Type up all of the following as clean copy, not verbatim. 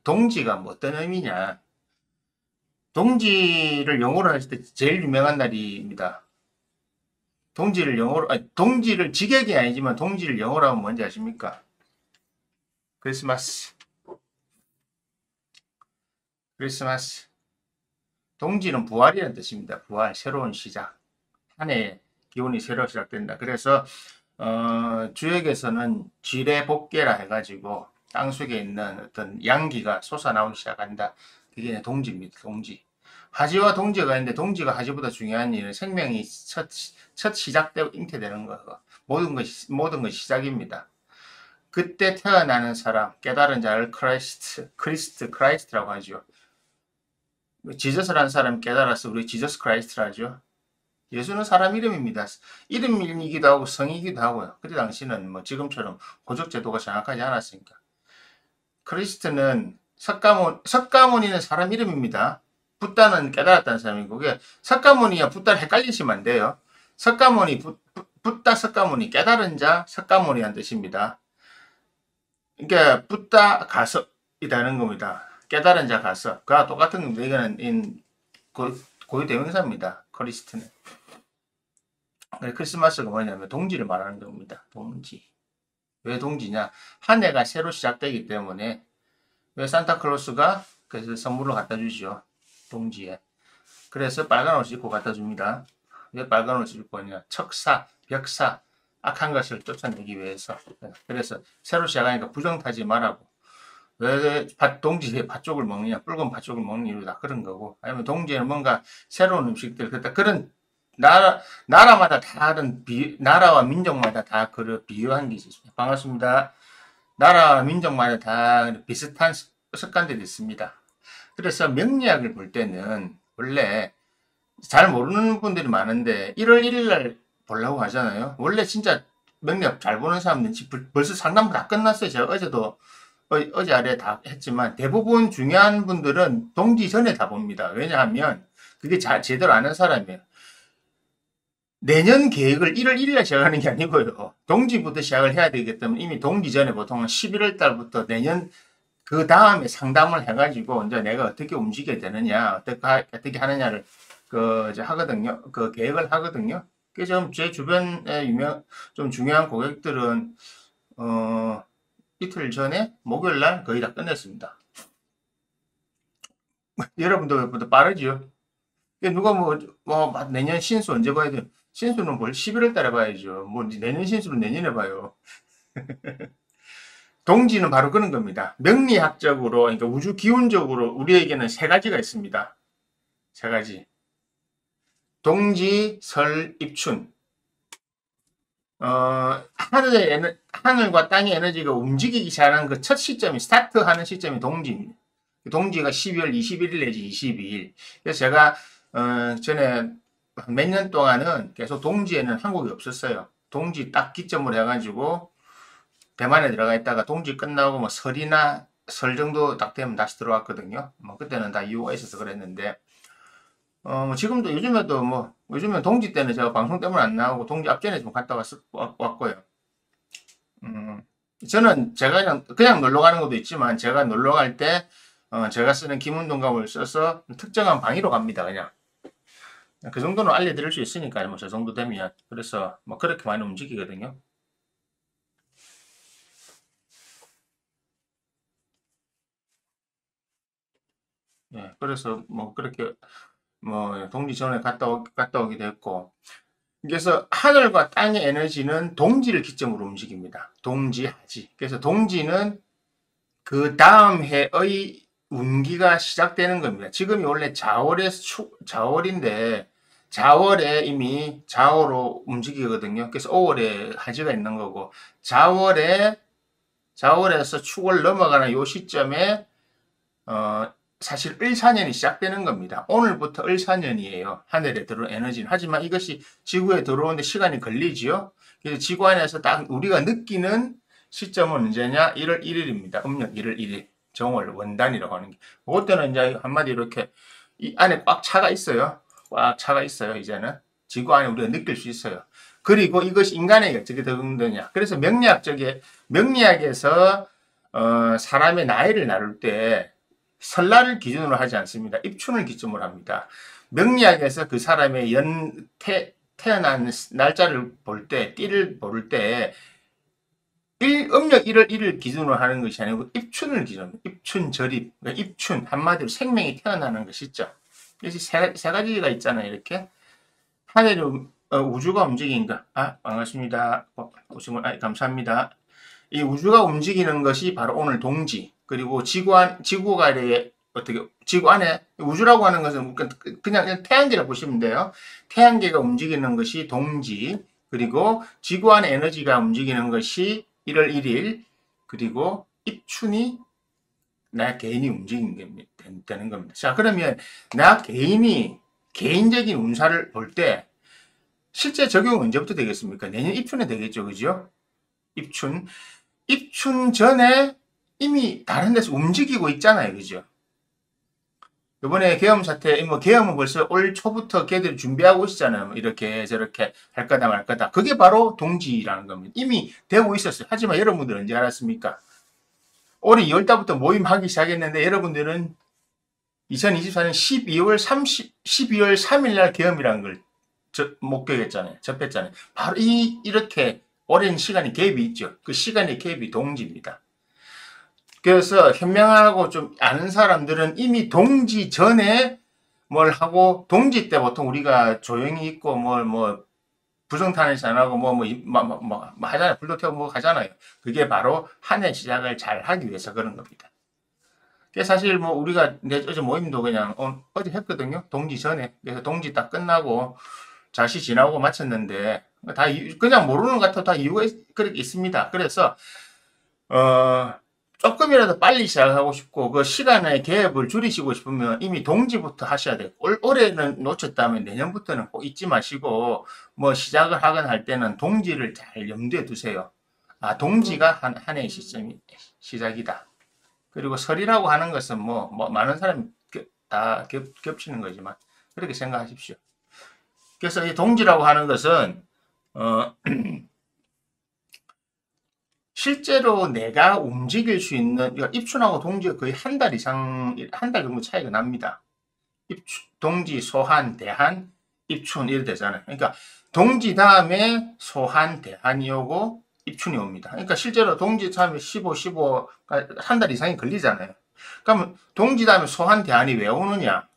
동지가 뭐 어떤 의미냐. 동지를 영어로 했을 때 제일 유명한 날입니다. 동지를 영어로, 아니, 동지를 직역이 아니지만 동지를 영어로 하면 뭔지 아십니까? 크리스마스. 크리스마스. 동지는 부활이라는 뜻입니다. 부활, 새로운 시작. 한 해의 기운이 새로 시작된다. 그래서 주역에서는 지레복개라 해가지고 땅속에 있는 어떤 양기가 솟아나오기 시작한다. 그게 동지입니다. 동지. 하지와 동지가 있는데 동지가 하지보다 중요한 일은 생명이 첫 시작되고 잉태되는 거. 모든 것이 시작입니다. 그때 태어나는 사람, 깨달은 자를 크라이스트라고 하죠. 지저스라는 사람 깨달아서 우리 지저스 크라이스트라 하죠. 예수는 사람 이름입니다. 이름이기도 하고 성이기도 하고요. 그때 당시는 뭐 지금처럼 고적 제도가 정확하지 않았으니까. 크리스트는 석가모니는 사람 이름입니다. 붓다는 깨달았다는 사람이고, 그게 석가모니와 붓다를 헷갈리시면 안 돼요. 석가모니, 붓다 석가모니, 깨달은 자 석가모니란 뜻입니다. 그러니까 붓다 가섭이라는 겁니다. 깨달은 자 가섭. 그와 똑같은 겁니다. 이거는 고유 대명사입니다. 크리스트는. 크리스마스가 뭐냐면 동지를 말하는 겁니다. 동지. 왜 동지냐? 한 해가 새로 시작되기 때문에 왜 산타클로스가 그래서 선물을 갖다 주죠. 동지에. 그래서 빨간 옷을 입고 갖다 줍니다. 왜 빨간 옷을 입고 하냐? 척사, 벽사, 악한 것을 쫓아내기 위해서. 그래서 새로 시작하니까 부정타지 말라고. 왜 동지에 팥죽을 먹느냐? 붉은 팥죽을 먹는 이유다. 그런 거고. 아니면 동지에는 뭔가 새로운 음식들, 그런 나라마다 다른 나라와 민족마다 다 비유한 게 있습니다. 반갑습니다. 나라와 민족마다 다 비슷한 습관들이 있습니다. 그래서 명리학을 볼 때는 원래 잘 모르는 분들이 많은데 1월 1일 날 보려고 하잖아요. 원래 진짜 명리학 잘 보는 사람들은 벌써 상담 다 끝났어요. 제가 어제 아래 다 했지만 대부분 중요한 분들은 동지 전에 다 봅니다. 왜냐하면 그게 제대로 아는 사람이에요. 내년 계획을 1월 1일에 시작하는 게 아니고요. 동지부터 시작을 해야 되기 때문에 이미 동지 전에 보통 11월 달부터 내년 그 다음에 상담을 해가지고 이제 내가 어떻게 움직여야 되느냐, 어떻게 하느냐를 하거든요. 그 계획을 하거든요. 그래서 제 주변에 좀 중요한 고객들은 이틀 전에 목요일 날 거의 다 끝냈습니다. 여러분들보다 빠르죠. 누가 내년 신수 언제 봐야 돼? 신수는 뭘 11월 달에 봐야죠. 뭐 내년 신수는 내년에 봐요. 동지는 바로 그런 겁니다. 명리학적으로, 그러니까 우주 기운적으로 우리에게는 세 가지가 있습니다. 세 가지. 동지, 설, 입춘. 하늘과 땅의 에너지가 움직이기 시작하는 그 첫 시점이, 스타트하는 시점이 동지입니다. 동지가 12월 21일 내지 22일. 그래서 제가 전에 몇 년 동안은 계속 동지에는 한국이 없었어요. 동지 딱 기점으로 해가지고 대만에 들어가 있다가 동지 끝나고 뭐 설 정도 딱 되면 다시 들어왔거든요. 뭐 그때는 다 이유가 있어서 그랬는데 지금도 요즘에 동지 때는 제가 방송 때문에 안 나오고 동지 앞전에 좀 갔다 왔고요. 저는 제가 그냥 놀러 가는 것도 있지만 제가 놀러 갈 때 제가 쓰는 김운동갑을 써서 특정한 방위로 갑니다. 그냥 그 정도는 알려드릴 수 있으니까 뭐 저 정도 되면 그래서 뭐 그렇게 많이 움직이거든요. 예, 그래서 뭐 그렇게 동지 전에 갔다 오기도 했고. 그래서 하늘과 땅의 에너지는 동지를 기점으로 움직입니다. 동지하지. 그래서 동지는 그 다음 해의 운기가 시작되는 겁니다. 지금이 원래 자월인데 자월에 이미 자월로 움직이거든요. 그래서 5월에 하지가 있는 거고 자월에서 축을 넘어가는 요 시점에 사실 을사년이 시작되는 겁니다. 오늘부터 을사년이에요. 하늘에 들어온 에너지는. 하지만 이것이 지구에 들어오는데 시간이 걸리지요. 그래서 지구 안에서 딱 우리가 느끼는 시점은 언제냐? 1월 1일입니다. 음력 1월 1일. 정월 원단이라고 하는 게. 그때는 이제 한마디로 이렇게 이 안에 꽉 차가 있어요. 꽉 차가 있어요. 이제는. 지구 안에 우리가 느낄 수 있어요. 그리고 이것이 인간에게 어떻게 적용되냐. 그래서 명리학에서 사람의 나이를 나눌 때 설날을 기준으로 하지 않습니다. 입춘을 기준으로 합니다. 명리학에서 그 사람의 태어난 날짜를 볼 때, 띠를 볼 때, 음력 1월 1일 기준으로 하는 것이 아니고 입춘을 기준으로, 입춘, 절입, 그러니까 입춘, 한마디로 생명이 태어나는 것이죠. 그래서 세 가지가 있잖아요. 이렇게. 하늘이, 우주가 움직인가? 반갑습니다. 감사합니다. 이 우주가 움직이는 것이 바로 오늘 동지. 그리고 지구가 지구 안에, 우주라고 하는 것은 그냥 태양계를 보시면 돼요. 태양계가 움직이는 것이 동지. 그리고 지구 안에 에너지가 움직이는 것이 1월 1일. 그리고 입춘이 나 개인이 움직이는 되는 겁니다. 자, 그러면 나 개인적인 운사를 볼 때 실제 적용은 언제부터 되겠습니까? 내년 입춘에 되겠죠. 그죠? 입춘 전에 이미 다른 데서 움직이고 있잖아요. 그죠? 이번에 계엄 사태, 계엄은 벌써 올 초부터 걔들이 준비하고 있잖아요. 이렇게 저렇게 할 거다 말 거다. 그게 바로 동지라는 겁니다. 이미 되고 있었어요. 하지만 여러분들은 언제 알았습니까? 올해 2월달부터 모임하기 시작했는데 여러분들은 2024년 12월 3일 날 계엄이라는 걸 목격했잖아요. 접했잖아요. 바로 이렇게 오랜 시간이 갭이 있죠. 그 시간의 갭이 동지입니다. 그래서 현명하고 좀 아는 사람들은 이미 동지 전에 뭘 하고, 동지 때 보통 우리가 조용히 있고 부정탄핵 안 하고 하잖아요. 불도 태우고 하잖아요. 그게 바로 한 해 시작을 잘 하기 위해서 그런 겁니다. 사실 우리가 어제 모임도 그냥 어제 했거든요. 동지 전에. 그래서 동지 딱 끝나고 자시 지나고 마쳤는데 다 그냥 모르는 것 같아도 다 이유가 그렇게 있습니다. 그래서 조금이라도 빨리 시작하고 싶고 그 시간의 갭을 줄이시고 싶으면 이미 동지부터 하셔야 돼요. 올해는 놓쳤다면 내년부터는 꼭 잊지 마시고 시작을 하거나 할 때는 동지를 잘 염두에 두세요. 동지가 한 해의 시작이다. 그리고 설이라고 하는 것은 많은 사람이 다 겹치는 거지만 그렇게 생각하십시오. 그래서 이 동지라고 하는 것은 실제로 내가 움직일 수 있는, 입춘하고 동지가 거의 한 달 정도 차이가 납니다. 동지, 소한, 대한, 입춘 이렇게 되잖아요. 그러니까 동지 다음에 소한, 대한이 오고 입춘이 옵니다. 그러니까 실제로 동지 다음에 15, 한 달 이상이 걸리잖아요. 그러면 동지 다음에 소한, 대한이 왜 오느냐?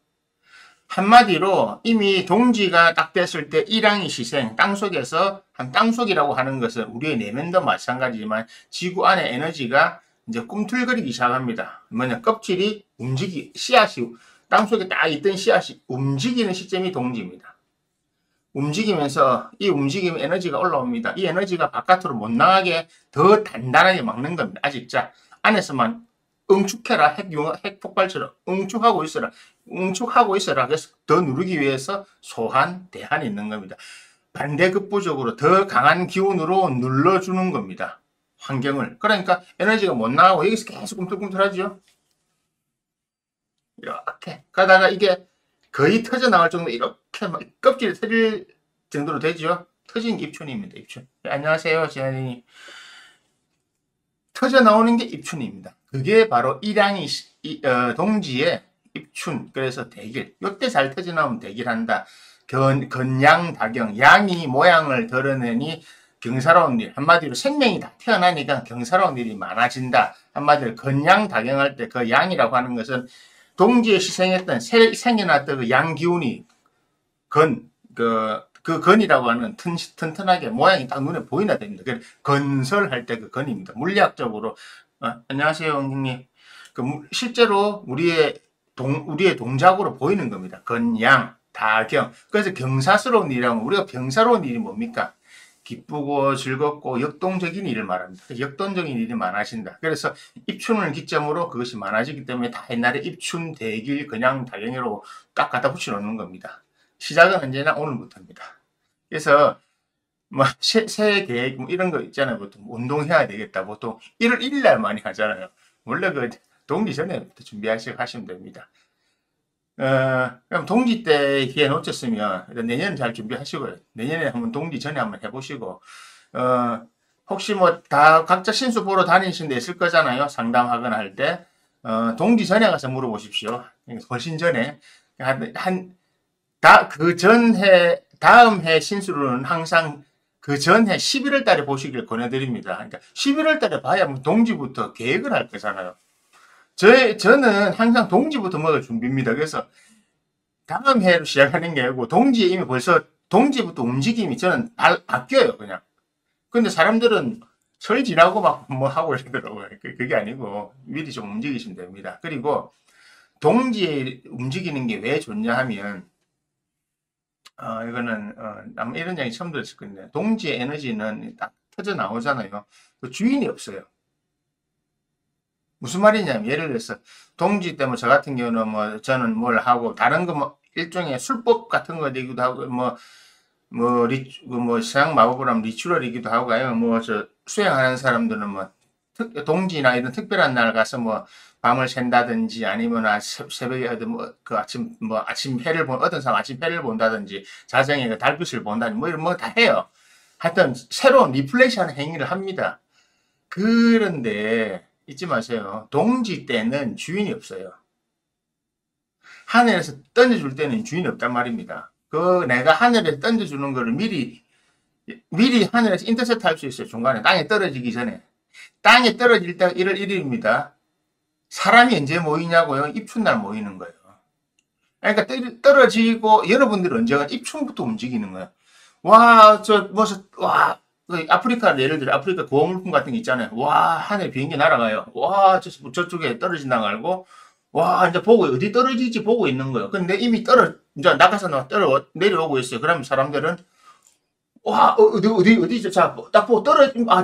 한마디로 이미 동지가 딱 됐을 때 일항이 시생, 땅속에서 땅속이라고 하는 것은 우리의 내면도 마찬가지지만 지구 안에 에너지가 이제 꿈틀거리기 시작합니다. 껍질이 씨앗이 땅속에 딱 있던 씨앗이 움직이는 시점이 동지입니다. 움직이면서 이 움직임 에너지가 올라옵니다. 이 에너지가 바깥으로 못 나가게 더 단단하게 막는 겁니다. 아직 안에서만 응축해라. 핵 폭발처럼 응축하고 있어라. 그래서 더 누르기 위해서 소한, 대한이 있는 겁니다. 반대급부적으로 더 강한 기운으로 눌러주는 겁니다. 환경을. 그러니까 에너지가 못 나가고 여기서 계속 꿈틀꿈틀하죠. 이렇게 가다가 이게 거의 터져 나올 정도 이렇게 껍질이 터질 정도로 되죠. 터진 입춘입니다. 입춘. 안녕하세요, 지한이. 터져 나오는 게 입춘입니다. 그게 바로 일항이 동지의 입춘. 그래서 대길. 요때 잘 터져 나오면 대길한다. 건양다경. 양이 모양을 드러내니 경사로운 일. 한마디로 생명이 다 태어나니까 경사로운 일이 많아진다. 한마디로 건양다경할 때 그 양이라고 하는 것은 동지에 시생했던 생겨났던 그 양기운이 그 건이라고 하는 튼튼하게 모양이 딱 눈에 보이나 됩니다. 건설할 때 그 건입니다. 물리학적으로 안녕하세요, 형님. 실제로 우리의 동작으로 보이는 겁니다. 건양, 다경. 그래서 경사스러운 일이라면 우리가 병사로운 일이 뭡니까? 기쁘고 즐겁고 역동적인 일을 말합니다. 역동적인 일이 많아진다. 그래서 입춘을 기점으로 그것이 많아지기 때문에 다 옛날에 입춘, 대길, 그냥 다경으로 딱 갖다 붙여놓는 겁니다. 시작은 언제나 오늘부터입니다. 그래서 새해 계획 이런 거 있잖아요. 보통 운동해야 되겠다. 보통 1월 1일 날 많이 하잖아요. 원래 동지 전에부터 하시면 됩니다. 그럼 동지 때 기회 놓쳤으면 내년에 잘 준비하시고요. 내년에 한번 동지 전에 한번 해보시고, 혹시 다 각자 신수 보러 다니신 데 있을 거잖아요. 상담하거나 할 때. 동지 전에 가서 물어보십시오. 훨씬 전에. 다음 해 신수로는 항상 그 전해 11월 달에 보시길 권해드립니다. 그러니까 11월 달에 봐야 뭐 동지부터 계획을 할 거잖아요. 저는 항상 동지부터 먹을 준비입니다. 그래서 다음 해로 시작하는 게 아니고 동지에 이미 벌써 동지부터 움직임이 저는 바뀌어요, 그냥. 근데 사람들은 설 지나고 막 뭐 하고 이러더라고요. 그게 아니고 미리 좀 움직이시면 됩니다. 그리고 동지에 움직이는 게 왜 좋냐 하면 이거는 아마 이런 이야기 처음 들었을 건데 동지의 에너지는 딱 터져 나오잖아요. 그 주인이 없어요. 무슨 말이냐면 예를 들어서 동지 때문에 저 같은 경우는 뭐 저는 뭘 하고 다른 거 뭐 일종의 술법 같은 거 되기도 하고 뭐 서양 마법을 하면 리추럴이기도 하고 아니면 뭐 저 수행하는 사람들은 뭐 동지나 이런 특별한 날 가서 뭐 밤을 샌다든지 아니면 새벽에 어디 뭐그 아침 해를 어떤 사람 아침 해를 본다든지 자정에 그 달빛을 본다든지 뭐 이런 뭐 다 해요. 하여튼 새로운 리플레이션 행위를 합니다. 그런데 잊지 마세요. 동지 때는 주인이 없어요. 하늘에서 던져줄 때는 주인이 없단 말입니다. 그 내가 하늘에서 던져주는 거를 미리 하늘에서 인터셉트 할 수 있어요. 중간에 땅에 떨어지기 전에. 땅에 떨어질 때 1월 1일입니다. 사람이 언제 모이냐고요? 입춘날 모이는 거예요. 그러니까 떨어지고 여러분들은 언제가 입춘부터 움직이는 거예요. 와, 아프리카 예를 들어 아프리카 고물품 같은 게 있잖아요. 와, 하늘에 비행기 날아가요. 와, 저쪽에 떨어진다고 알고 와, 이제 보고 어디 떨어질지 보고 있는 거예요. 근데 이미 이제 낙하산 내려오고 있어요. 그러면 사람들은 와, 어디, 자, 딱 보고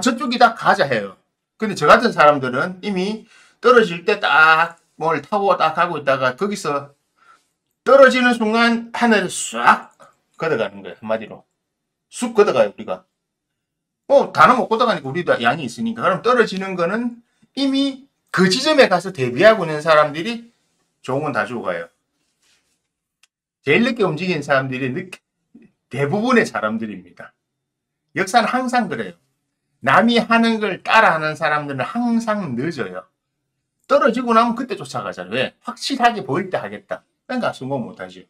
저쪽이다, 가자 해요. 근데 저 같은 사람들은 이미 떨어질 때 딱, 뭘 타고 딱 가고 있다가, 거기서 떨어지는 순간 하늘을 싹 걷어가는 거예요, 한마디로. 쑥 걷어가요, 우리가. 다는 못 걷어가니까 우리도 양이 있으니까. 그럼 떨어지는 거는 이미 그 지점에 가서 대비하고 있는 사람들이 좋은 건 다 주고 가요. 제일 늦게 움직이는 사람들이 대부분의 사람들입니다. 역사는 항상 그래요. 남이 하는 걸 따라하는 사람들은 항상 늦어요. 떨어지고 나면 그때 쫓아가잖아요. 왜? 확실하게 보일 때 하겠다. 그러니까 성공 못하지.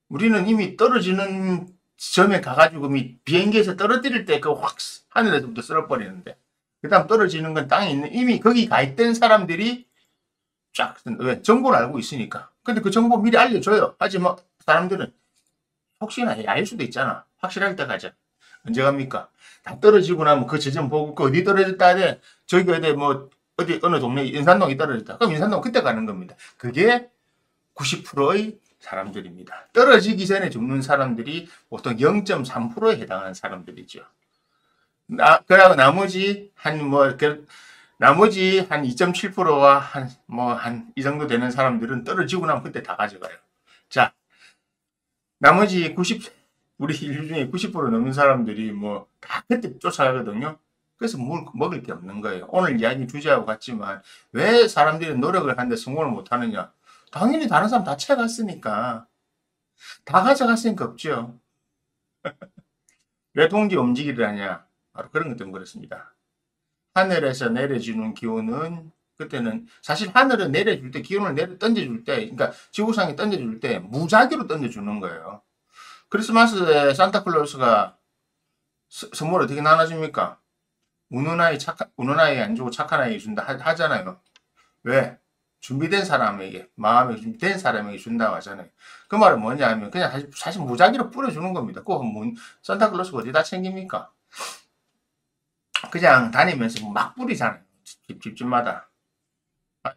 우리는 이미 떨어지는 점에 가가지고 비행기에서 떨어뜨릴 때 그 확 하늘에서부터 쓸어버리는데 그 다음 떨어지는 건 땅에 있는 이미 거기 가 있던 사람들이 쫙 왜? 정보를 알고 있으니까. 근데 그 정보 미리 알려줘요. 하지만 사람들은 혹시나 야일 수도 있잖아. 확실할 때 가자. 언제 갑니까? 다 떨어지고 나면 그 지점 보고 그 어디 떨어졌다 하대 저기 어디 어느 동네 인산동이 떨어졌다. 그럼 인산동 그때 가는 겁니다. 그게 90%의 사람들입니다. 떨어지기 전에 죽는 사람들이 보통 0.3%에 해당하는 사람들이죠. 그리고 나머지 한 2.7%와 한 이 정도 되는 사람들은 떨어지고 나면 그때 다 가져가요. 자, 나머지 우리 인류 중에 90% 넘는 사람들이 다 그때 쫓아가거든요. 그래서 먹을 게 없는 거예요. 오늘 이야기 주제하고 같지만 왜 사람들이 노력을 하는데 성공을 못 하느냐? 당연히 다른 사람 다 채갔으니까. 다 가져갔으니까 없죠. 왜 동지 움직이를 하냐? 바로 그런 것 때문에 그렇습니다. 하늘에서 내려주는 기운은 그때는 사실 하늘은 내려줄 때 기운을 던져줄 때 그러니까 지구상에 던져줄 때 무작위로 던져주는 거예요. 크리스마스에 산타클로스가 선물 어떻게 나눠줍니까? 우는 아이 안 주고 착한 아이 준다 하잖아요. 왜? 준비된 사람에게, 마음이 준비된 사람에게 준다고 하잖아요. 그 말은 뭐냐 하면 그냥 사실 무작위로 뿌려주는 겁니다. 산타클로스가 어디다 챙깁니까? 그냥 다니면서 막 뿌리잖아요. 집집마다.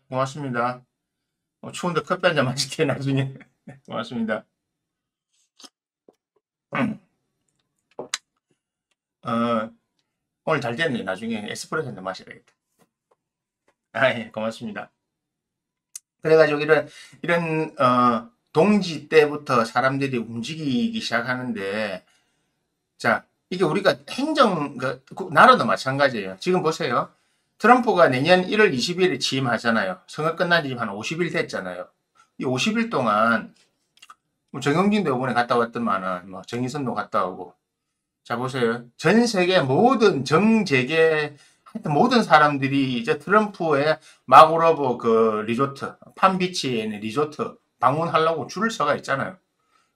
고맙습니다. 추운데 커피 한잔 마실게 나중에. 고맙습니다. 오늘 잘 됐네. 나중에 에스프레소 한잔 마셔야겠다. 예, 고맙습니다. 그래가지고 이런 동지 때부터 사람들이 움직이기 시작하는데, 자, 이게 우리가 나라도 마찬가지예요. 지금 보세요. 트럼프가 내년 1월 20일에 취임하잖아요. 선거 끝난 지 한 50일 됐잖아요. 이 50일 동안 정영진도 이번에 갔다 왔더만은 정의선도 갔다 오고. 자, 보세요. 전 세계 모든 정재계 하여튼 모든 사람들이 이제 트럼프의 마고로브 그 리조트, 팜비치에 있는 리조트 방문하려고 줄을 서가 있잖아요.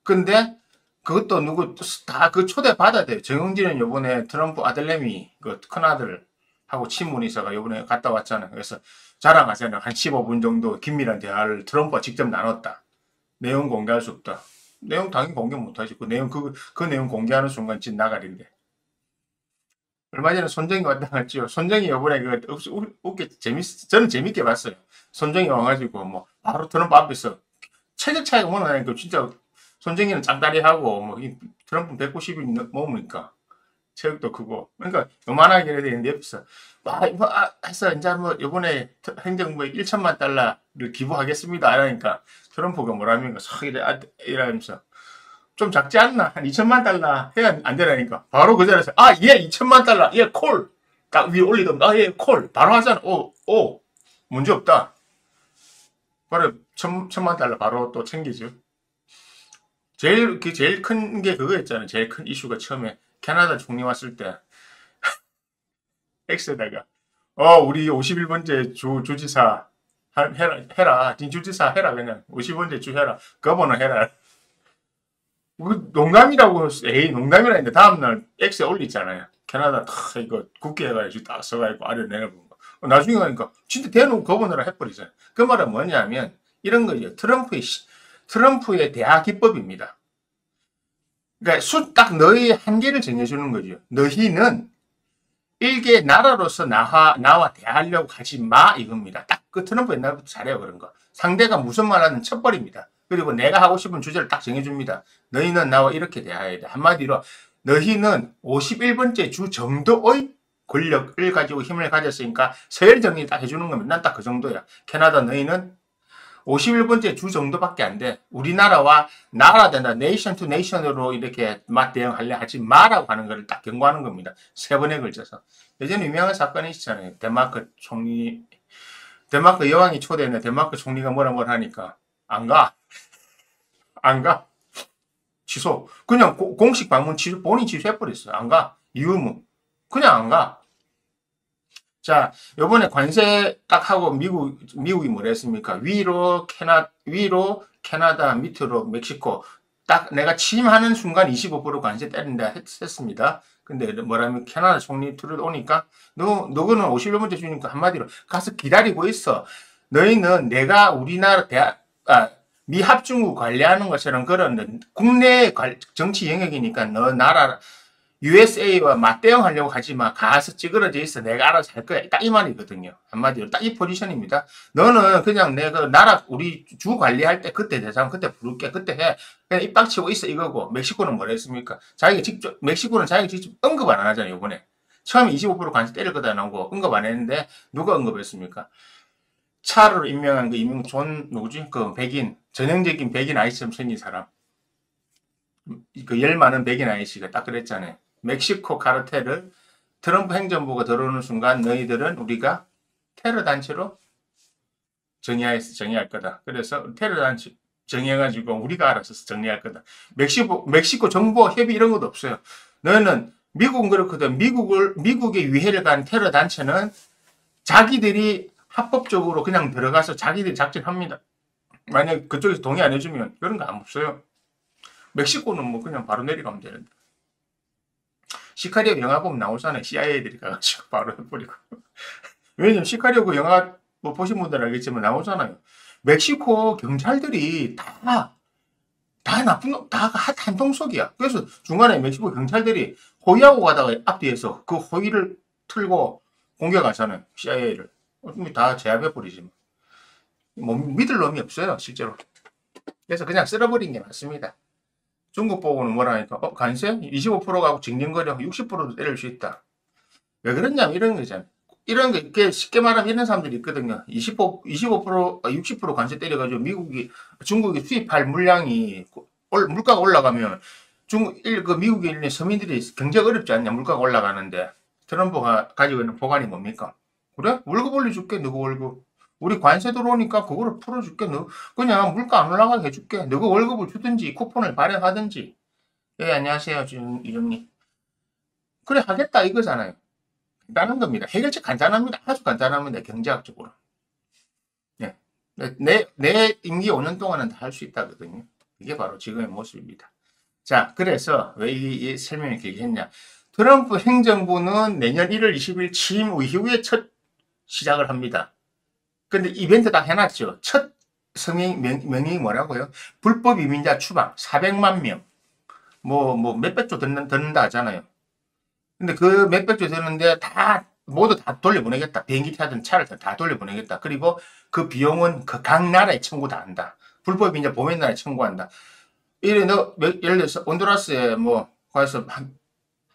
근데 그것도 누구 다 그 초대 받아야 돼요. 정영진은 요번에 트럼프 아들내미 그 큰아들하고 친분이 있어가 요번에 갔다 왔잖아요. 그래서 자랑하잖아요. 한 15분 정도 긴밀한 대화를 트럼프와 직접 나눴다. 내용 공개할 수 없다. 내용 당연히 공개 못하지. 그 내용 공개하는 순간 진 나가린데. 얼마 전에 손정이 왔다 갔지요. 손정이 요번에 저는 재밌게 봤어요. 손정이 와가지고 뭐 바로 트럼프 앞에서 체격 차이가 뭐나 나니까 진짜 손정이는 짱다리하고 뭐 트럼프 190이 넘으니까 체격도 크고 그러니까 요만하게 해야 되는데 옆에서 해서 이제 뭐 요번에 행정부에 1천만 달러를 기부하겠습니다 하니까 트럼프가 뭐라니까 싹 이러면서 좀 작지 않나? 한 2천만 달러 해야 안 되라니까. 바로 그 자리에서, 예, 2천만 달러, 예, 콜. 딱 위에 올리던가, 예, 콜. 바로 하잖아. 문제 없다. 바로 천만 달러 바로 또 챙기죠. 제일 큰 게 그거였잖아요. 제일 큰 이슈가 처음에 캐나다 총리 왔을 때, X에다가, 우리 51번째 주지사 해라. 주지사 해라, 그냥. 51번째 주 해라. 거버너 해라. 농담이라고, 농담이라 했는데 다음날 X에 올리잖아요. 캐나다, 이거 국회 해가지고 딱 써가지고 아래 내려본 거. 나중에 가니까 진짜 대놓고 거부너라 해버리잖아요. 그 말은 뭐냐면, 이런 거죠. 트럼프의 대화 기법입니다. 그러니까 딱 너의 한계를 정해주는 거죠. 너희는 일개 나라로서 나와 대화하려고 하지 마, 이겁니다. 딱 그 트럼프 옛날부터 잘해요, 그런 거. 상대가 무슨 말 하는 첫벌입니다. 그리고 내가 하고 싶은 주제를 딱 정해줍니다. 너희는 나와 이렇게 대화해야 돼. 한마디로 너희는 51번째 주 정도의 권력을 가지고 힘을 가졌으니까 서열 정리 딱 해주는 거면 난 딱 그 정도야. 캐나다 너희는 51번째 주 정도밖에 안 돼. 우리나라와 나라든가 네이션 투 네이션으로 이렇게 맞대응하려 하지 마라고 하는 걸 딱 경고하는 겁니다. 세 번에 걸쳐서. 예전에 유명한 사건이 있잖아요. 덴마크 여왕이 초대했는데 덴마크 총리가 뭐라 하니까 안 가. 안 가. 취소. 그냥 공식 방문 취소, 본인 취소해버렸어요. 안 가. 이유 뭐. 그냥 안 가. 자, 요번에 관세 딱 하고 미국이 뭐라 했습니까? 위로 캐나다, 밑으로 멕시코. 딱 내가 취임하는 순간 25% 관세 때린다 했습니다. 근데 뭐라면 캐나다 총리 들어오니까 너는 51번째 주니까 한마디로 가서 기다리고 있어. 너희는 내가 우리나라 미 합중국 관리하는 것처럼 그런 국내 정치 영역이니까 너 나라 USA와 맞대응하려고 하지 마. 가서 찌그러져 있어. 내가 알아서 할 거야. 딱 이 말이거든요. 한마디로 딱 이 포지션입니다. 너는 그냥 내가 나라 우리 주 관리할 때 그때 대상 그때 부를게. 그때 해. 그냥 입 닥치고 있어 이거고. 멕시코는 뭐라 했습니까? 멕시코는 자기가 직접 언급 안 하잖아요. 이번에. 처음에 25% 관세 때릴 거다 나오고 언급 안 했는데 누가 언급했습니까? 차로 임명한 누구지? 그 백인 전형적인 백인 아이처럼 생긴 사람. 그 열 많은 백인 아이씨가 딱 그랬잖아요. 멕시코 카르텔을 트럼프 행정부가 들어오는 순간 너희들은 우리가 테러 단체로 정의할 거다. 그래서 테러 단체 정의해가지고 우리가 알아서 정리할 거다. 멕시코 정부와 협의 이런 것도 없어요. 너희는 미국은 그렇거든. 미국의 위해를 가한 테러 단체는 자기들이 합법적으로 그냥 들어가서 자기들이 작전합니다. 만약 그쪽에서 동의 안 해주면 그런 거 안 없어요. 멕시코는 뭐 그냥 바로 내려가면 되는데. 시카리오 영화 보면 나오잖아요. CIA들이 가가지고 바로 해버리고. 왜냐면 시카리오 그 영화 뭐 보신 분들은 알겠지만 나오잖아요. 멕시코 경찰들이 다 한통속이야. 그래서 중간에 멕시코 경찰들이 호위하고 가다가 앞뒤에서 그 호위를 틀고 공격하잖아요. CIA를. 다 제압해버리지. 뭐 믿을 놈이 없어요. 실제로. 그래서 그냥 쓸어버린 게 맞습니다. 중국 보고는 뭐라니까 관세 25%가 징징거려 60%도 때릴 수 있다. 왜 그러냐면 이런 거잖아요. 이런 거 이렇게 쉽게 말하면 이런 사람들이 있거든요. 60% 관세 때려가지고 중국이 수입할 물량이 물가가 올라가면 미국에 있는 서민들이 경제가 어렵지 않냐. 물가가 올라가는데 트럼프가 가지고 있는 보관이 뭡니까? 그래? 월급 올려줄게. 누구 월급? 우리 관세 들어오니까 그거를 풀어줄게. 너 그냥 물가 안 올라가게 해줄게. 너가 월급을 주든지 쿠폰을 발행하든지. 예, 안녕하세요, 이정님. 그래 하겠다 이거잖아요. 간단한 겁니다. 해결책 간단합니다. 아주 간단합니다. 경제학적으로. 네. 내 임기 5년 동안은 다 할 수 있다거든요. 이게 바로 지금의 모습입니다. 자, 그래서 왜 이 설명을 길게 했냐. 트럼프 행정부는 내년 1월 20일 취임 이후에 첫 시작을 합니다. 근데 이벤트 다 해놨죠. 첫 명령이 뭐라고요? 불법 이민자 추방 400만 명. 몇백 조 듣는다 하잖아요. 근데 그 몇백 조 드는데 모두 다 돌려보내겠다. 비행기 타든 차를 다 돌려보내겠다. 그리고 그 비용은 각 나라에 청구 다 한다. 불법 이민자 보면 나라에 청구한다. 예를 들어서 온두라스에 가서 한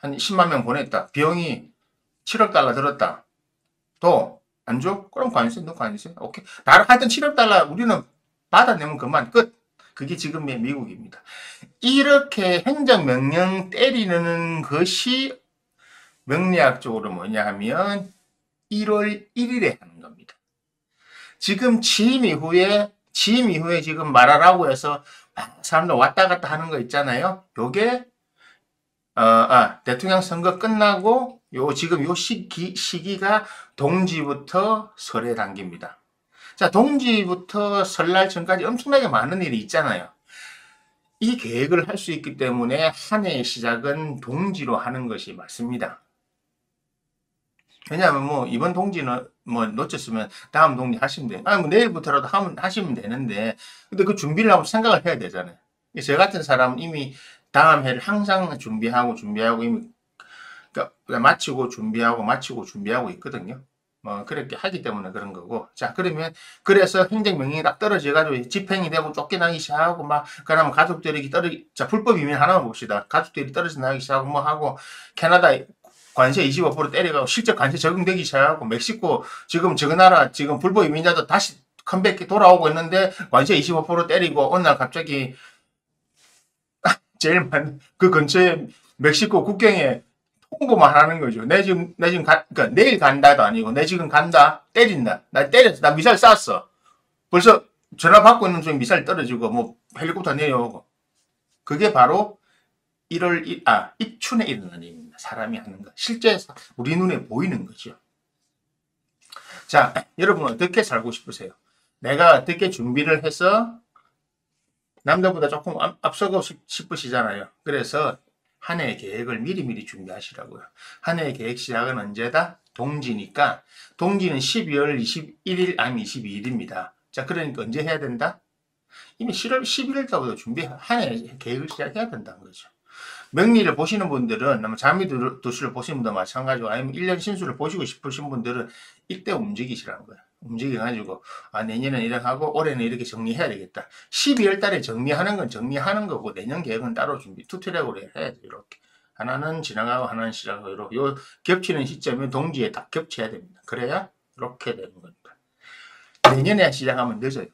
10만 명 보냈다. 비용이 7억 달러 들었다. 또 안 줘? 그럼 관세 너 관세. 오케이. 하여튼 7억 달러 우리는 받아내면 그만 끝. 그게 지금의 미국입니다. 이렇게 행정명령 때리는 것이 명리학적으로 뭐냐 하면 1월 1일에 하는 겁니다. 지금 취임 이후에 지금 말하라고 해서 사람들 왔다 갔다 하는 거 있잖아요. 요게 대통령 선거 끝나고 지금 요 시기가 동지부터 설의 단계입니다. 자, 동지부터 설날 전까지 엄청나게 많은 일이 있잖아요. 이 계획을 할 수 있기 때문에 한 해의 시작은 동지로 하는 것이 맞습니다. 왜냐하면 이번 동지는 놓쳤으면 다음 동지 하시면 돼요. 내일부터라도 하시면 되는데, 근데 그 준비를 하고 생각을 해야 되잖아요. 저 같은 사람은 이미 다음 해를 항상 준비하고 이미 그러니까 마치고 준비하고 있거든요. 그렇게 하기 때문에 그런 거고. 자, 그래서 행정명령이 딱 떨어져가지고 집행이 되고 쫓겨나기 시작하고 그러면 가족들이 자, 불법 이민 하나만 봅시다. 가족들이 떨어져 나가기 시작하고 하고, 캐나다 관세 25% 때려가고 실제 관세 적용되기 시작하고, 멕시코 지금 저 나라 지금 불법 이민자도 다시 컴백해 돌아오고 있는데 관세 25% 때리고 어느 날 갑자기 제일 많은 그 근처에 멕시코 국경에 홍보만 하는 거죠. 그러니까 내일 간다도 아니고, 내 지금 간다, 때린다. 나 때렸어. 나 미사일 쐈어. 벌써 전화 받고 있는 중에 미사일 떨어지고, 헬리콥터 내려오고. 그게 바로 입춘에 일어나는 일입니다. 사람이 하는 거. 실제 우리 눈에 보이는 거죠. 자, 여러분 어떻게 살고 싶으세요? 내가 어떻게 준비를 해서 남들보다 조금 앞서고 싶으시잖아요. 그래서 한 해의 계획을 미리미리 준비하시라고요. 한 해의 계획 시작은 언제다? 동지니까. 동지는 12월 21일 아니면 22일입니다. 자, 그러니까 언제 해야 된다? 이미 11월 11일부터 한 해의 계획을 시작해야 된다는 거죠. 명리를 보시는 분들은, 자미도시를 보시는 분도 마찬가지고, 아니면 1년 신수를 보시고 싶으신 분들은 이때 움직이시라는 거예요. 움직여가지고, 내년에는 이렇게 하고, 올해는 이렇게 정리해야 되겠다. 12월 달에 정리하는 건 정리하는 거고, 내년 계획은 따로 투트랙으로 해야죠. 이렇게. 하나는 지나가고, 하나는 시작하고, 이렇게. 요 겹치는 시점에 동지에 딱 겹쳐야 됩니다. 그래야 이렇게 되는 겁니다. 내년에 시작하면 늦어요.